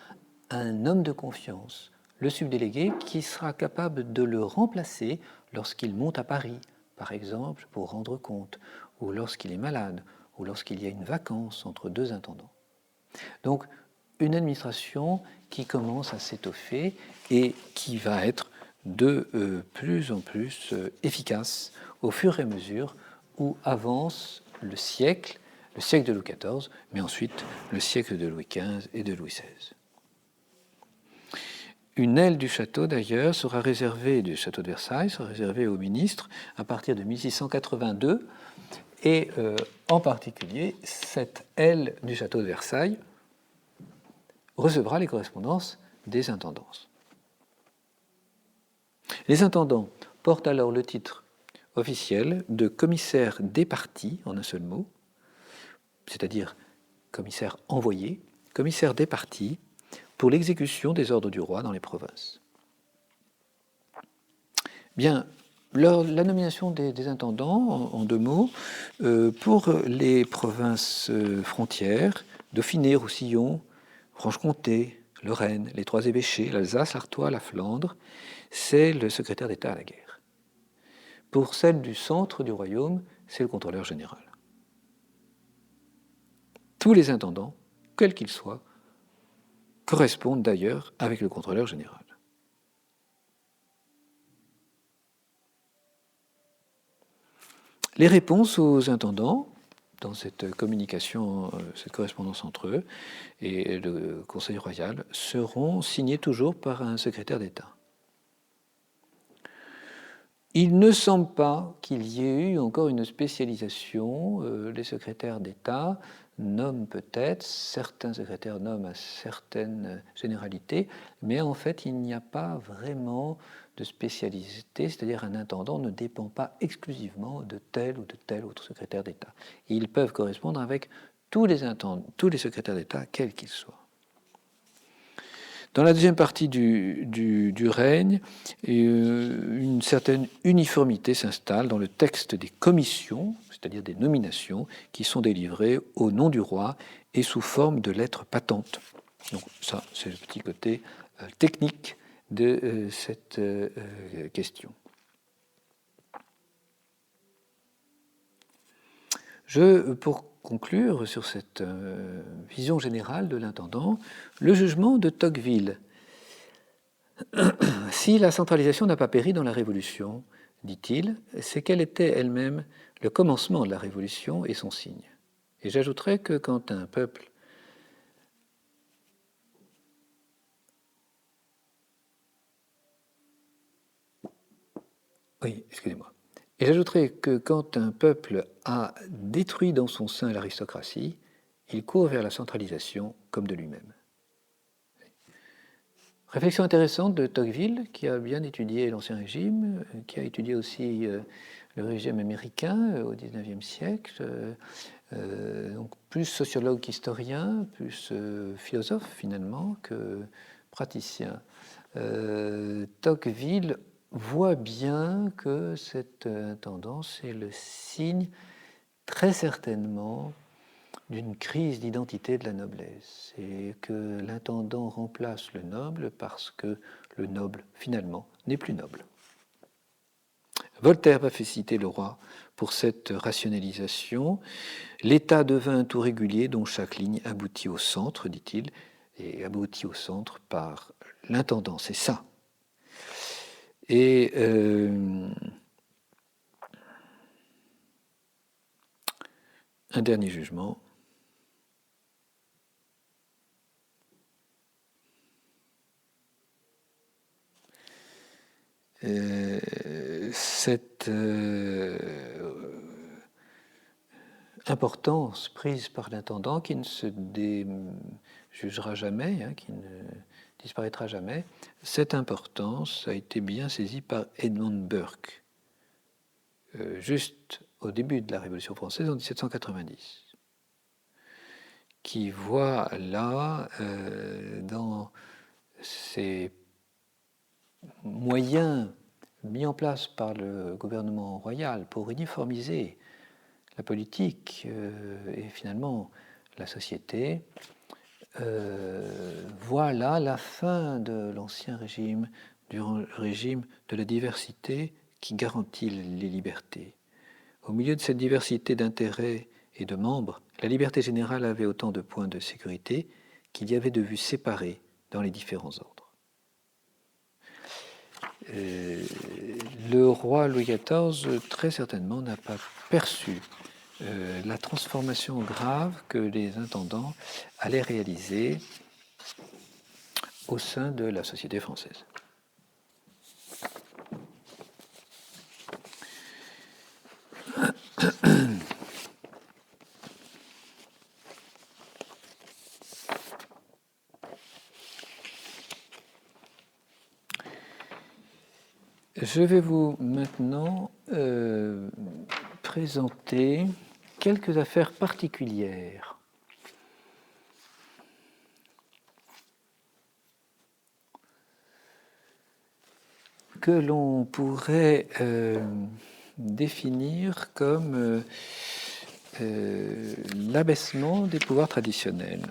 un homme de confiance, le subdélégué, qui sera capable de le remplacer lorsqu'il monte à Paris, par exemple, pour rendre compte, ou lorsqu'il est malade, ou lorsqu'il y a une vacance entre deux intendants. Donc, une administration qui commence à s'étoffer et qui va être de plus en plus efficace au fur et à mesure où avance le siècle de Louis XIV, mais ensuite le siècle de Louis XV et de Louis XVI. Une aile du château, d'ailleurs, du château de Versailles, sera réservée aux ministres à partir de 1682, et en particulier, cette aile du château de Versailles recevra les correspondances des intendances. Les intendants portent alors le titre officiel de commissaire des parties, en un seul mot, c'est-à-dire commissaire envoyé, commissaire des parties, pour l'exécution des ordres du roi dans les provinces. Bien, la nomination des intendants, en deux mots, pour les provinces frontières, Dauphiné, Roussillon, Franche-Comté, Lorraine, les trois évêchés, l'Alsace, l'Artois, la Flandre, c'est le secrétaire d'État à la guerre. Pour celle du centre du royaume, c'est le contrôleur général. Tous les intendants, quels qu'ils soient, correspondent d'ailleurs avec le contrôleur général. Les réponses aux intendants, dans cette communication, cette correspondance entre eux et le Conseil royal, seront signées toujours par un secrétaire d'État. Il ne semble pas qu'il y ait eu encore une spécialisation. Les secrétaires d'État nomment peut-être, certains secrétaires nomment à certaines généralités, mais en fait, il n'y a pas vraiment de spécialité, c'est-à-dire un intendant ne dépend pas exclusivement de tel ou de tel autre secrétaire d'État. Ils peuvent correspondre avec tous les secrétaires d'État, quels qu'ils soient. Dans la deuxième partie du règne, une certaine uniformité s'installe dans le texte des commissions, c'est-à-dire des nominations, qui sont délivrées au nom du roi et sous forme de lettres patentes. Donc ça, c'est le petit côté technique de cette question. Pour conclure sur cette vision générale de l'intendant, le jugement de Tocqueville. Si la centralisation n'a pas péri dans la Révolution, dit-il, c'est qu'elle était elle-même le commencement de la Révolution et son signe. Et j'ajouterais que quand un peuple Et j'ajouterais que quand un peuple a détruit dans son sein l'aristocratie, il court vers la centralisation comme de lui-même. Réflexion intéressante de Tocqueville, qui a bien étudié l'Ancien Régime, qui a étudié aussi le régime américain au XIXe siècle, donc plus sociologue qu'historien, plus philosophe finalement que praticien. Tocqueville voit bien que cette tendance est le signe très certainement d'une crise d'identité de la noblesse et que l'intendant remplace le noble parce que le noble, finalement, n'est plus noble. Voltaire va féliciter le roi pour cette rationalisation. L'État devint un tout régulier dont chaque ligne aboutit au centre, dit-il, et aboutit au centre par l'intendant, c'est ça. Et un dernier jugement. Cette importance prise par l'intendant qui ne se déjugera jamais, qui ne disparaîtra jamais, cette importance a été bien saisie par Edmund Burke, juste au début de la Révolution française en 1790, qui voit là, dans ces moyens mis en place par le gouvernement royal pour uniformiser la politique et finalement la société, voit là la fin de l'Ancien Régime, du régime de la diversité qui garantit les libertés. Au milieu de cette diversité d'intérêts et de membres, la liberté générale avait autant de points de sécurité qu'il y avait de vues séparées dans les différents ordres. Le roi Louis XIV, très certainement, n'a pas perçu la transformation grave que les intendants allaient réaliser au sein de la société française. Je vais vous maintenant présenter quelques affaires particulières que l'on pourrait définir comme l'abaissement des pouvoirs traditionnels.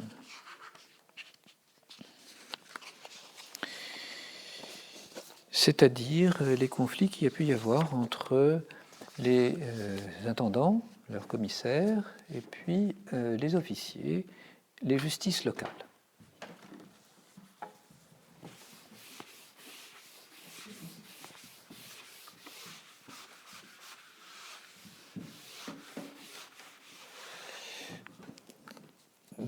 C'est-à-dire les conflits qu'il y a pu y avoir entre les intendants, leurs commissaires, et puis les officiers, les justices locales.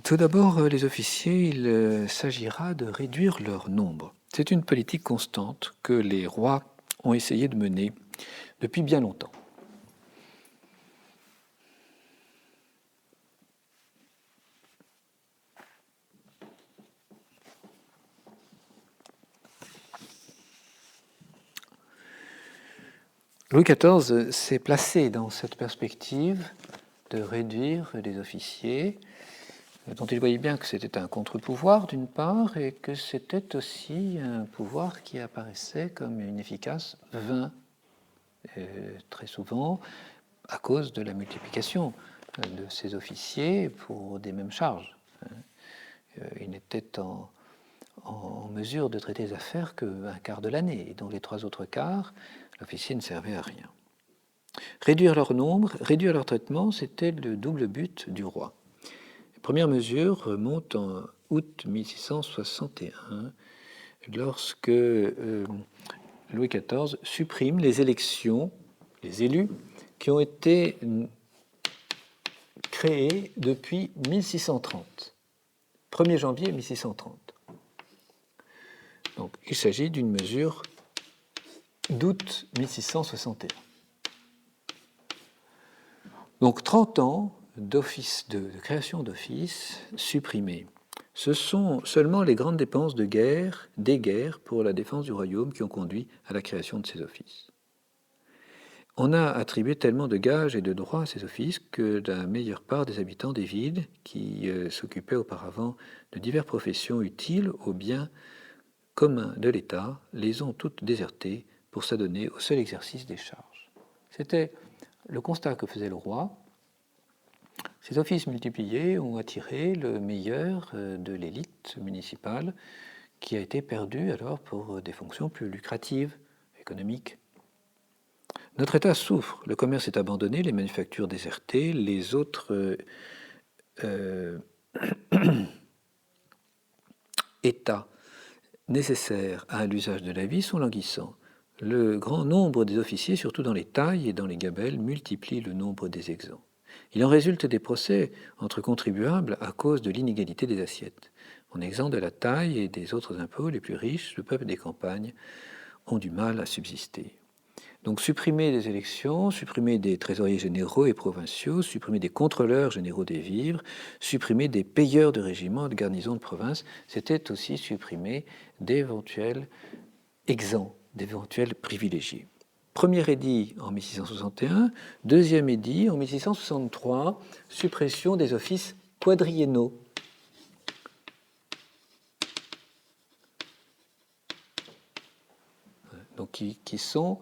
Tout d'abord, les officiers, il s'agira de réduire leur nombre. C'est une politique constante que les rois ont essayé de mener depuis bien longtemps. Louis XIV s'est placé dans cette perspective de réduire les officiers, dont il voyait bien que c'était un contre-pouvoir d'une part, et que c'était aussi un pouvoir qui apparaissait comme inefficace, vain, très souvent à cause de la multiplication de ces officiers pour des mêmes charges. Il n'était en mesure de traiter les affaires qu'un quart de l'année, et dans les 3 autres quarts, l'officier ne servait à rien. Réduire leur nombre, réduire leur traitement, c'était le double but du roi. La première mesure remonte en août 1661, lorsque Louis XIV supprime les élections, les élus, qui ont été créés depuis 1630, 1er janvier 1630. Donc, il s'agit d'une mesure d'août 1661. Donc 30 ans de création d'offices supprimés. Ce sont seulement les grandes dépenses des guerres pour la défense du royaume qui ont conduit à la création de ces offices. On a attribué tellement de gages et de droits à ces offices que la meilleure part des habitants des villes qui s'occupaient auparavant de diverses professions utiles au bien commun de l'État les ont toutes désertées pour s'adonner au seul exercice des charges. C'était le constat que faisait le roi. Ces offices multipliés ont attiré le meilleur de l'élite municipale qui a été perdue alors pour des fonctions plus lucratives, économiques. Notre État souffre, le commerce est abandonné, les manufactures désertées, les autres états nécessaires à l'usage de la vie sont languissants. Le grand nombre des officiers, surtout dans les tailles et dans les gabelles, multiplie le nombre des exempts. Il en résulte des procès entre contribuables à cause de l'inégalité des assiettes. En exempt de la taille et des autres impôts les plus riches, le peuple des campagnes ont du mal à subsister. Donc supprimer des élections, supprimer des trésoriers généraux et provinciaux, supprimer des contrôleurs généraux des vivres, supprimer des payeurs de régiments, de garnisons de province, c'était aussi supprimer d'éventuels exempts, d'éventuels privilégiés. Premier édit en 1661, deuxième édit en 1663, suppression des offices quadriennaux. qui sont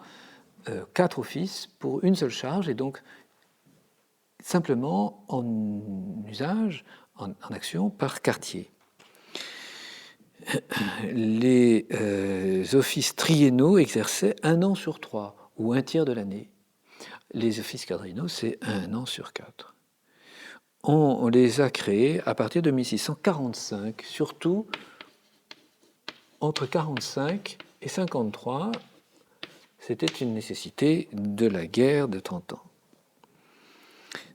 4 offices pour une seule charge, et donc simplement en usage, en action par quartier. Les offices triennaux exerçaient 1 an sur 3, ou un tiers de l'année. Les offices quadriennaux, c'est 1 an sur 4. On les a créés à partir de 1645, surtout entre 45 et 53. C'était une nécessité de la guerre de 30 ans.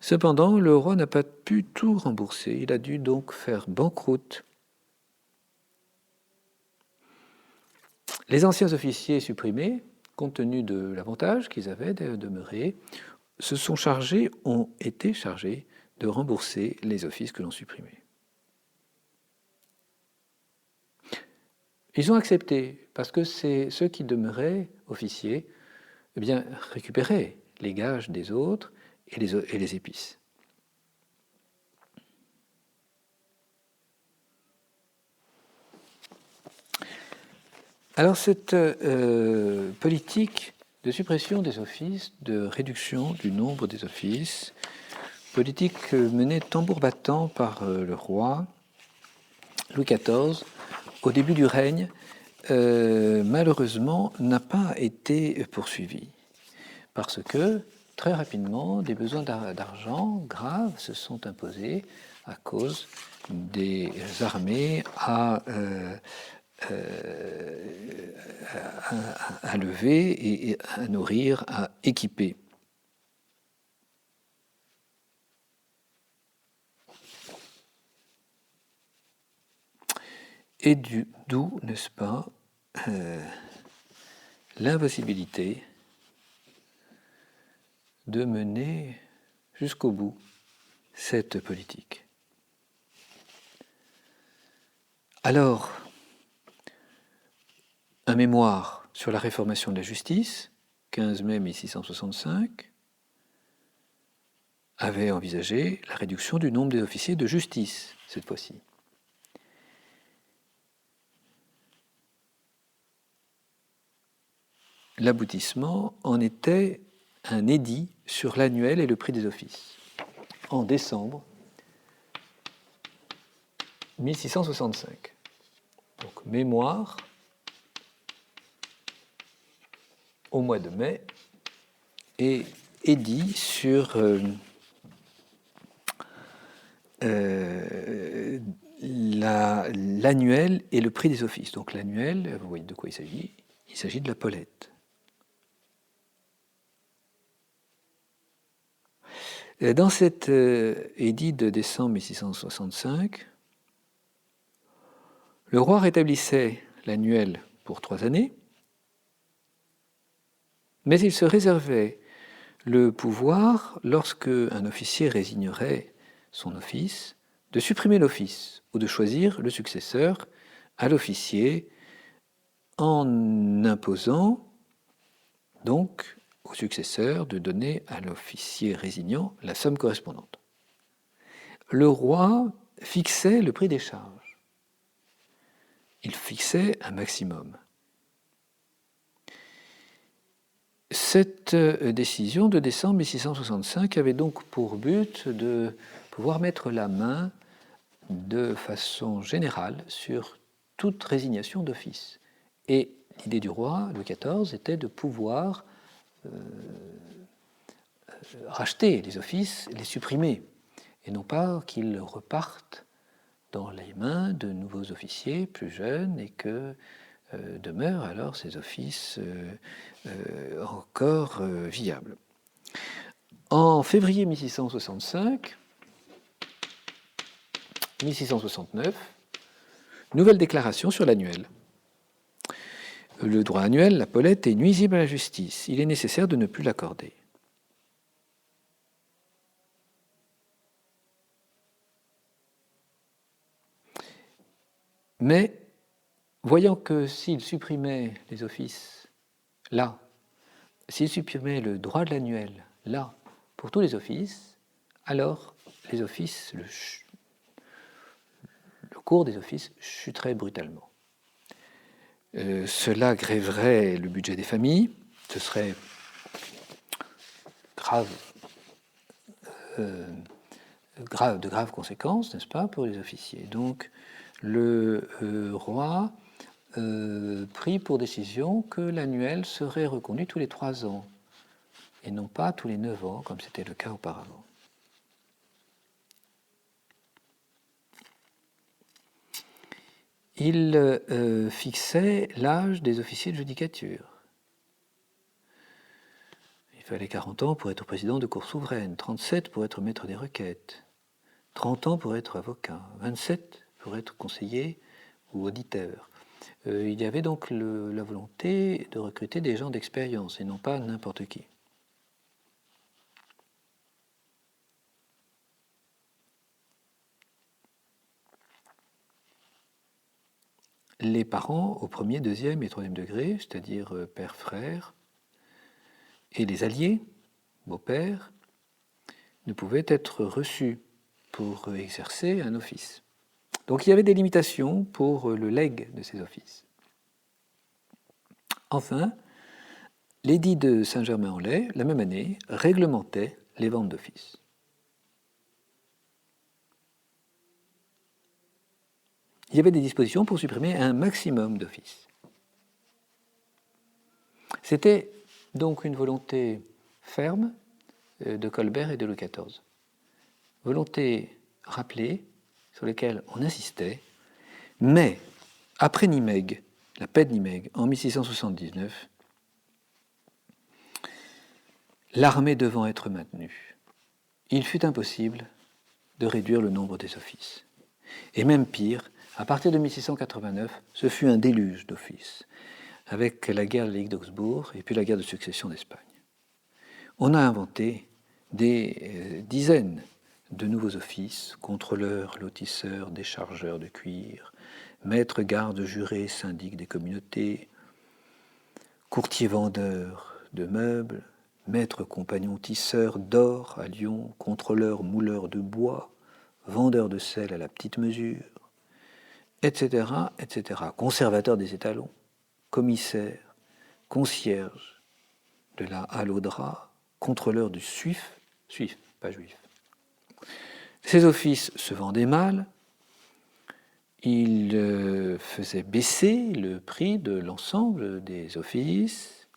Cependant, le roi n'a pas pu tout rembourser. Il a dû donc faire banqueroute. Les anciens officiers supprimés, compte tenu de l'avantage qu'ils avaient de demeurer, ont été chargés de rembourser les offices que l'on supprimait. Ils ont accepté, parce que c'est ceux qui demeuraient officiers, eh bien, récupéraient les gages des autres et les épices. Alors cette politique de suppression des offices, de réduction du nombre des offices, politique menée tambour battant par le roi Louis XIV au début du règne, malheureusement n'a pas été poursuivie, parce que très rapidement des besoins d'argent graves se sont imposés à cause des armées à lever et à nourrir, à équiper. Et d'où, n'est-ce pas, l'impossibilité de mener jusqu'au bout cette politique. Alors, un mémoire sur la réformation de la justice, 15 mai 1665, avait envisagé la réduction du nombre des officiers de justice, cette fois-ci. L'aboutissement en était un édit sur l'annuel et le prix des offices, en décembre 1665. Donc, mémoire au mois de mai et édit sur l'annuel et le prix des offices. Donc l'annuel, vous voyez de quoi il s'agit? Il s'agit de la Paulette. Dans cet édit de décembre 1665, le roi rétablissait l'annuel pour 3 années, mais il se réservait le pouvoir, lorsque un officier résignerait son office, de supprimer l'office ou de choisir le successeur à l'officier en imposant donc au successeur de donner à l'officier résignant la somme correspondante. Le roi fixait le prix des charges. Il fixait un maximum. Cette décision de décembre 1665 avait donc pour but de pouvoir mettre la main de façon générale sur toute résignation d'office. Et l'idée du roi, Louis XIV, était de pouvoir racheter les offices, les supprimer, et non pas qu'ils repartent dans les mains de nouveaux officiers plus jeunes et que demeurent alors ces offices encore viables. En février 1665, 1669, nouvelle déclaration sur l'annuel. Le droit annuel, la Paulette, est nuisible à la justice. Il est nécessaire de ne plus l'accorder. Mais, voyant que s'il supprimait les offices là, s'il supprimait le droit de l'annuel là, pour tous les offices, alors les offices, le cours des offices chuterait brutalement. Cela grèverait le budget des familles. Ce serait de graves conséquences, n'est-ce pas, pour les officiers. Donc, le roi prit pour décision que l'annuel serait reconduit tous les 3 ans, et non pas tous les 9 ans, comme c'était le cas auparavant. Il fixait l'âge des officiers de judicature. Il fallait 40 ans pour être président de cour souveraine, 37 pour être maître des requêtes, 30 ans pour être avocat, 27 pour être conseiller ou auditeur. Il y avait donc la volonté de recruter des gens d'expérience et non pas n'importe qui. Les parents au premier, deuxième et troisième degré, c'est-à-dire père, frère, et les alliés, beau-père, ne pouvaient être reçus pour exercer un office. Donc il y avait des limitations pour le legs de ces offices. Enfin, l'édit de Saint-Germain-en-Laye, la même année, réglementait les ventes d'office. Il y avait des dispositions pour supprimer un maximum d'offices. C'était donc une volonté ferme de Colbert et de Louis XIV. Volonté rappelée, sur laquelle on insistait, mais après Nimègue, la paix de Nimègue, en 1679, l'armée devant être maintenue, il fut impossible de réduire le nombre des offices. Et même pire, à partir de 1689, ce fut un déluge d'offices, avec la guerre de la Ligue d'Augsbourg et puis la guerre de succession d'Espagne. On a inventé des dizaines de nouveaux offices, contrôleurs, lotisseurs, déchargeurs de cuir, maîtres gardes jurés, syndics des communautés, courtiers vendeurs de meubles, maîtres compagnons tisseurs d'or à Lyon, contrôleurs mouleurs de bois, vendeurs de sel à la petite mesure, etc., etc., conservateurs des étalons, commissaires, concierges de la halle au drap, contrôleurs du suif, pas juif. Ces offices se vendaient mal, ils faisaient baisser le prix de l'ensemble des offices.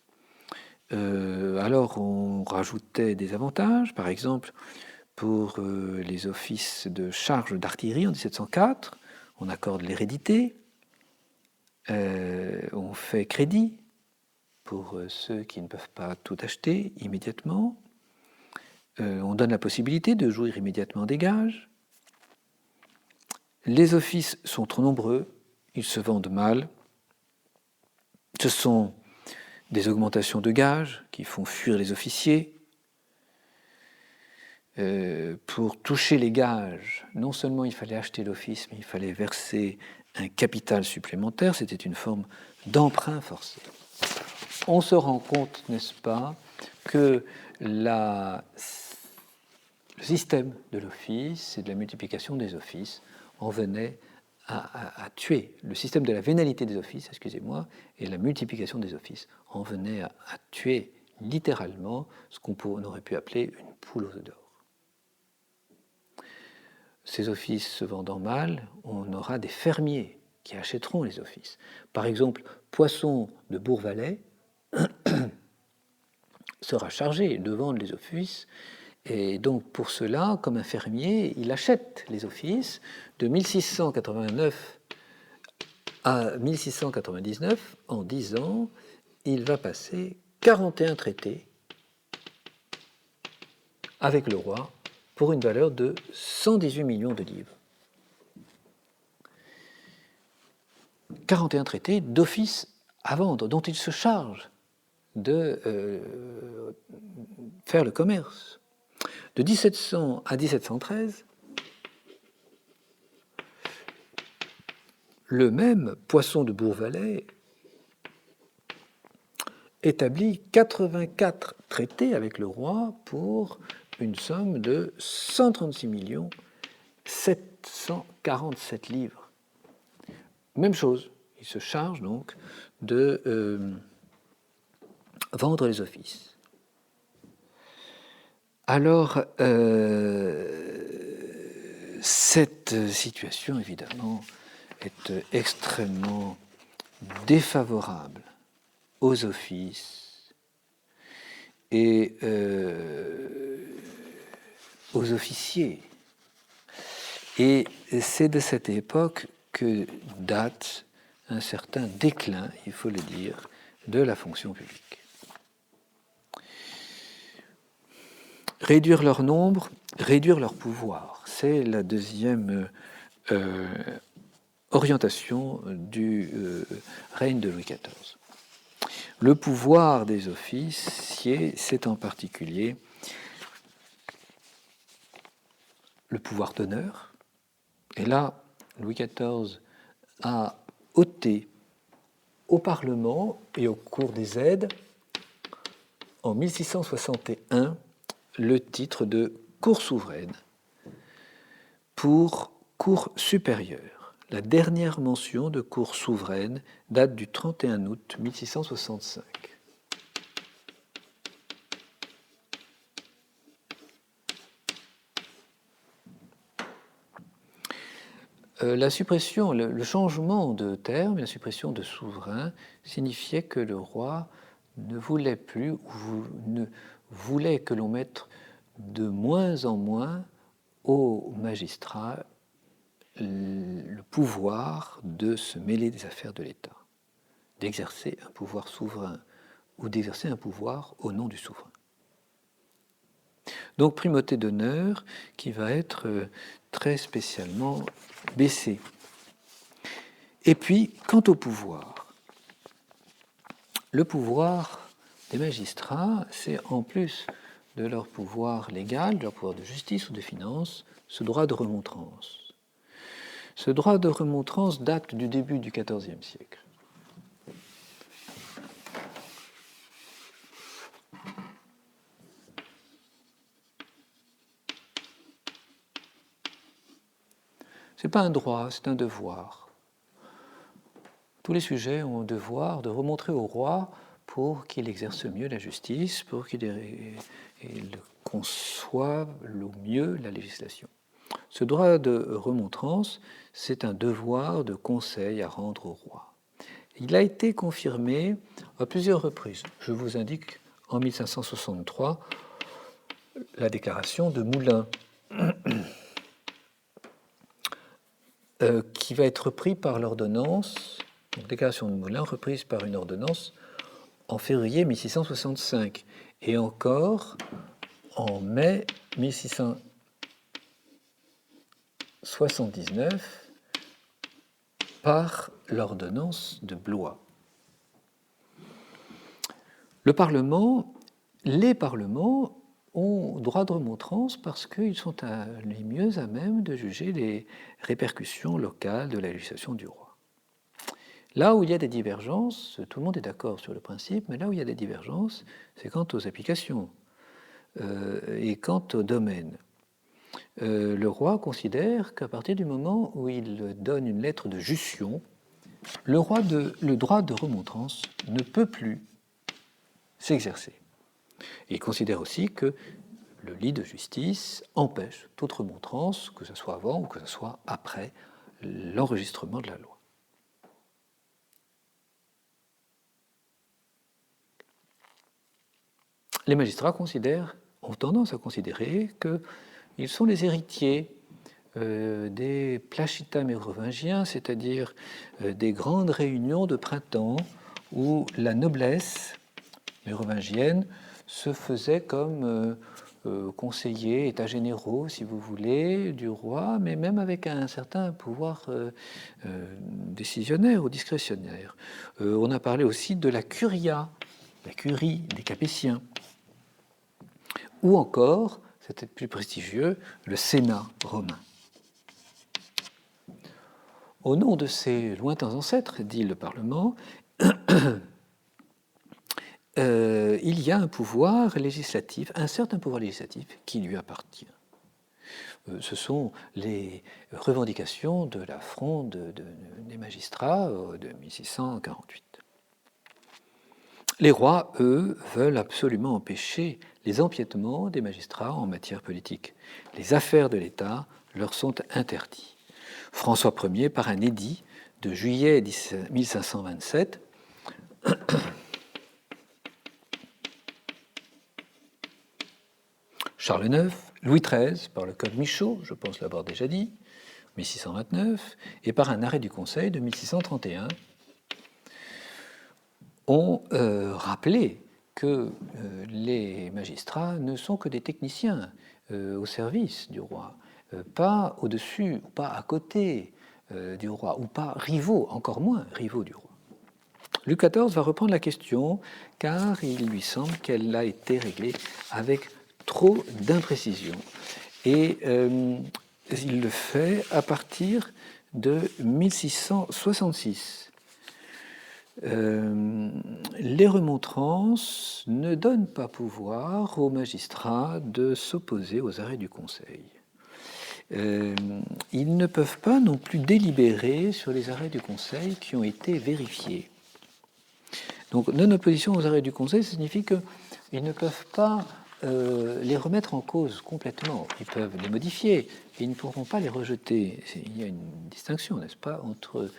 Alors on rajoutait des avantages, par exemple pour les offices de charge d'artillerie en 1704, on accorde l'hérédité, on fait crédit pour ceux qui ne peuvent pas tout acheter immédiatement, on donne la possibilité de jouir immédiatement des gages. Les offices sont trop nombreux, ils se vendent mal. Ce sont des augmentations de gages qui font fuir les officiers. Pour toucher les gages, non seulement il fallait acheter l'office, mais il fallait verser un capital supplémentaire. C'était une forme d'emprunt forcé. On se rend compte, n'est-ce pas, que le système de l'office et de la multiplication des offices en venait à tuer. Le système de la vénalité des offices, excusez-moi, et la multiplication des offices en venait à tuer littéralement ce qu'on aurait pu appeler une poule aux œufs d'or. Ces offices se vendant mal, on aura des fermiers qui achèteront les offices. Par exemple, Poisson de Bourvalais sera chargé de vendre les offices, et donc pour cela, comme un fermier, il achète les offices de 1689 à 1699. En 10 ans, il va passer 41 traités avec le roi pour une valeur de 118 millions de livres. 41 traités d'office à vendre, dont il se charge de faire le commerce. De 1700 à 1713, le même Poisson de Bourvalais établit 84 traités avec le roi pour une somme de 136 747 livres. Même chose, Il se charge donc de vendre les offices. Alors, cette situation, évidemment, est extrêmement défavorable aux offices et aux officiers. Et c'est de cette époque que date un certain déclin, il faut le dire, de la fonction publique. Réduire leur nombre, réduire leur pouvoir, c'est la deuxième orientation du règne de Louis XIV. Le pouvoir des officiers, c'est en particulier le pouvoir d'honneur. Et là, Louis XIV a ôté au Parlement et au cours des aides, en 1661, le titre de cour souveraine pour cour supérieure. La dernière mention de cour souveraine date du 31 août 1665. La suppression, le changement de terme, la suppression de souverain, signifiait que le roi ne voulait plus, ou ne voulait que l'on mette de moins en moins aux magistrats le pouvoir de se mêler des affaires de l'État, d'exercer un pouvoir souverain ou d'exercer un pouvoir au nom du souverain. Donc primauté d'honneur qui va être très spécialement baissée. Et puis, quant au pouvoir, le pouvoir des magistrats, c'est en plus de leur pouvoir légal, de leur pouvoir de justice ou de finance, ce droit de remontrance. Ce droit de remontrance date du début du XIVe siècle. Ce n'est pas un droit, c'est un devoir. Tous les sujets ont un devoir de remontrer au roi pour qu'il exerce mieux la justice, pour qu'il conçoive le mieux la législation. Ce droit de remontrance, c'est un devoir de conseil à rendre au roi. Il a été confirmé à plusieurs reprises. Je vous indique en 1563 la déclaration de Moulins, qui va être repris par l'ordonnance, donc déclaration de Moulins reprise par une ordonnance en février 1665, et encore en mai 1679 par l'ordonnance de Blois. Les parlements ont droit de remontrance parce qu'ils sont les mieux à même de juger les répercussions locales de la législation du roi. Là où il y a des divergences, tout le monde est d'accord sur le principe, mais là où il y a des divergences, c'est quant aux applications et quant au domaine. Le roi considère qu'à partir du moment où il donne une lettre de justion, le droit de remontrance ne peut plus s'exercer. Il considère aussi que le lit de justice empêche toute remontrance, que ce soit avant ou que ce soit après l'enregistrement de la loi. Les magistrats ont tendance à considérer qu'ils sont les héritiers des placitas mérovingiens, c'est-à-dire des grandes réunions de printemps où la noblesse mérovingienne se faisait comme conseillers, états généraux, si vous voulez, du roi, mais même avec un certain pouvoir décisionnaire ou discrétionnaire. On a parlé aussi de la curia, la curie des Capétiens, ou encore, c'était plus prestigieux, le Sénat romain. Au nom de ces lointains ancêtres, dit le Parlement, il y a un pouvoir législatif, un certain pouvoir législatif qui lui appartient. Ce sont les revendications de la fronde des magistrats de 1648. Les rois, eux, veulent absolument empêcher les empiétements des magistrats en matière politique. Les affaires de l'État leur sont interdites. François Ier, par un édit de juillet 1527, Charles IX, Louis XIII, par le Code Michaud, je pense l'avoir déjà dit, 1629, et par un arrêt du Conseil de 1631, ont rappelé que les magistrats ne sont que des techniciens au service du roi, pas au-dessus, pas à côté du roi, ou pas rivaux, encore moins rivaux du roi. Louis XIV va reprendre la question car il lui semble qu'elle a été réglée avec trop d'imprécision. Et il le fait à partir de 1666. Les remontrances ne donnent pas pouvoir aux magistrats de s'opposer aux arrêts du Conseil. Ils ne peuvent pas non plus délibérer sur les arrêts du Conseil qui ont été vérifiés. Donc, non-opposition aux arrêts du Conseil signifie qu'ils ne peuvent pas les remettre en cause complètement. Ils peuvent les modifier, et ils ne pourront pas les rejeter. Il y a une distinction, n'est-ce pas, entre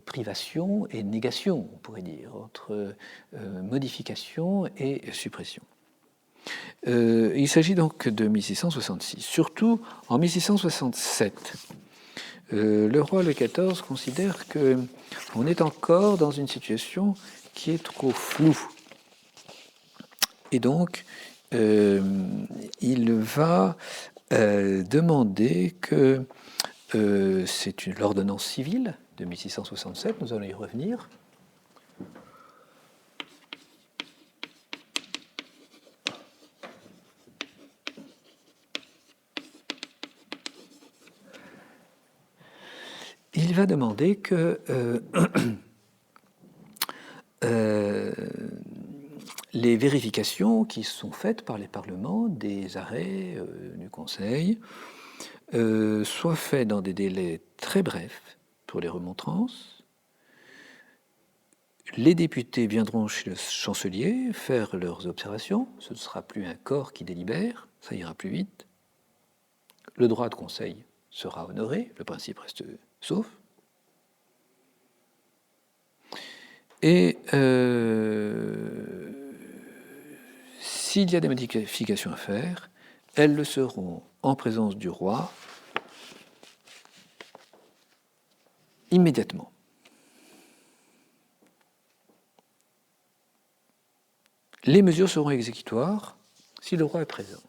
privation et négation, on pourrait dire, entre modification et suppression. Il s'agit donc de 1666. Surtout en 1667, le roi Louis XIV considère qu'on est encore dans une situation qui est trop floue. Et donc, il va demander que c'est l'ordonnance civile de 1667, nous allons y revenir. Il va demander que les vérifications qui sont faites par les parlements des arrêts du Conseil soient faites dans des délais très brefs pour les remontrances. Les députés viendront chez le chancelier faire leurs observations. Ce ne sera plus un corps qui délibère, ça ira plus vite. Le droit de conseil sera honoré, le principe reste sauf. Et s'il y a des modifications à faire, elles le seront en présence du roi immédiatement. Les mesures seront exécutoires si le roi est présent.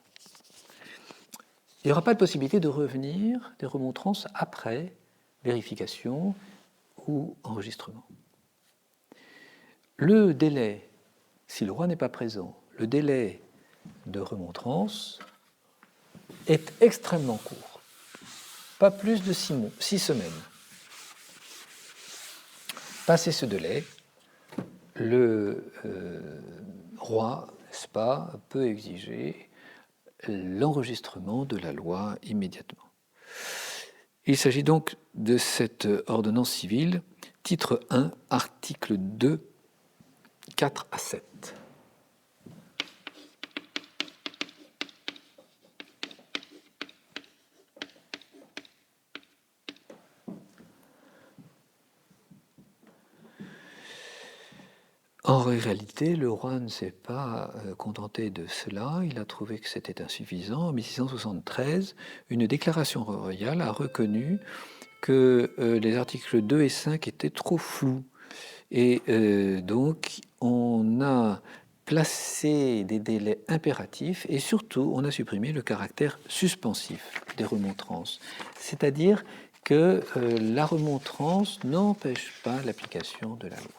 Il n'y aura pas de possibilité de revenir des remontrances après vérification ou enregistrement. Le délai, si le roi n'est pas présent, le délai de remontrance est extrêmement court, pas plus de 6 semaines. Passé ce délai, le roi, n'est-ce pas, peut exiger l'enregistrement de la loi immédiatement. Il s'agit donc de cette ordonnance civile, titre 1, article 2, 4 à 7. En réalité, le roi ne s'est pas contenté de cela, il a trouvé que c'était insuffisant. En 1673, une déclaration royale a reconnu que les articles 2 et 5 étaient trop flous. Et donc, on a placé des délais impératifs et surtout, on a supprimé le caractère suspensif des remontrances. C'est-à-dire que la remontrance n'empêche pas l'application de la loi.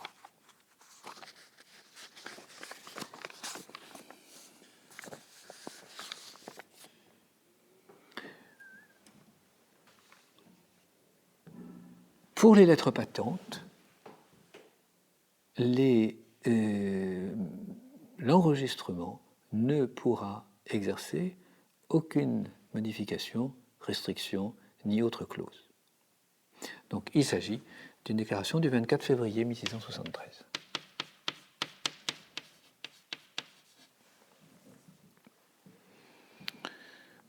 Pour les lettres patentes, l'enregistrement ne pourra exercer aucune modification, restriction ni autre clause. Donc il s'agit d'une déclaration du 24 février 1673.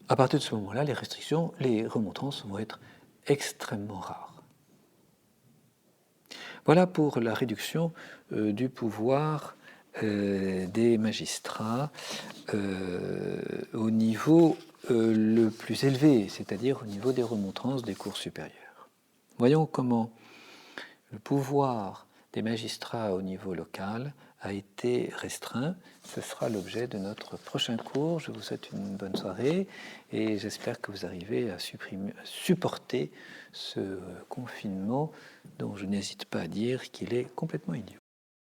À partir de ce moment-là, les restrictions, les remontrances vont être extrêmement rares. Voilà pour la réduction du pouvoir des magistrats au niveau le plus élevé, c'est-à-dire au niveau des remontrances des cours supérieures. Voyons comment le pouvoir des magistrats au niveau local a été restreint. Ce sera l'objet de notre prochain cours. Je vous souhaite une bonne soirée et j'espère que vous arrivez à supporter ce confinement dont je n'hésite pas à dire qu'il est complètement idiot.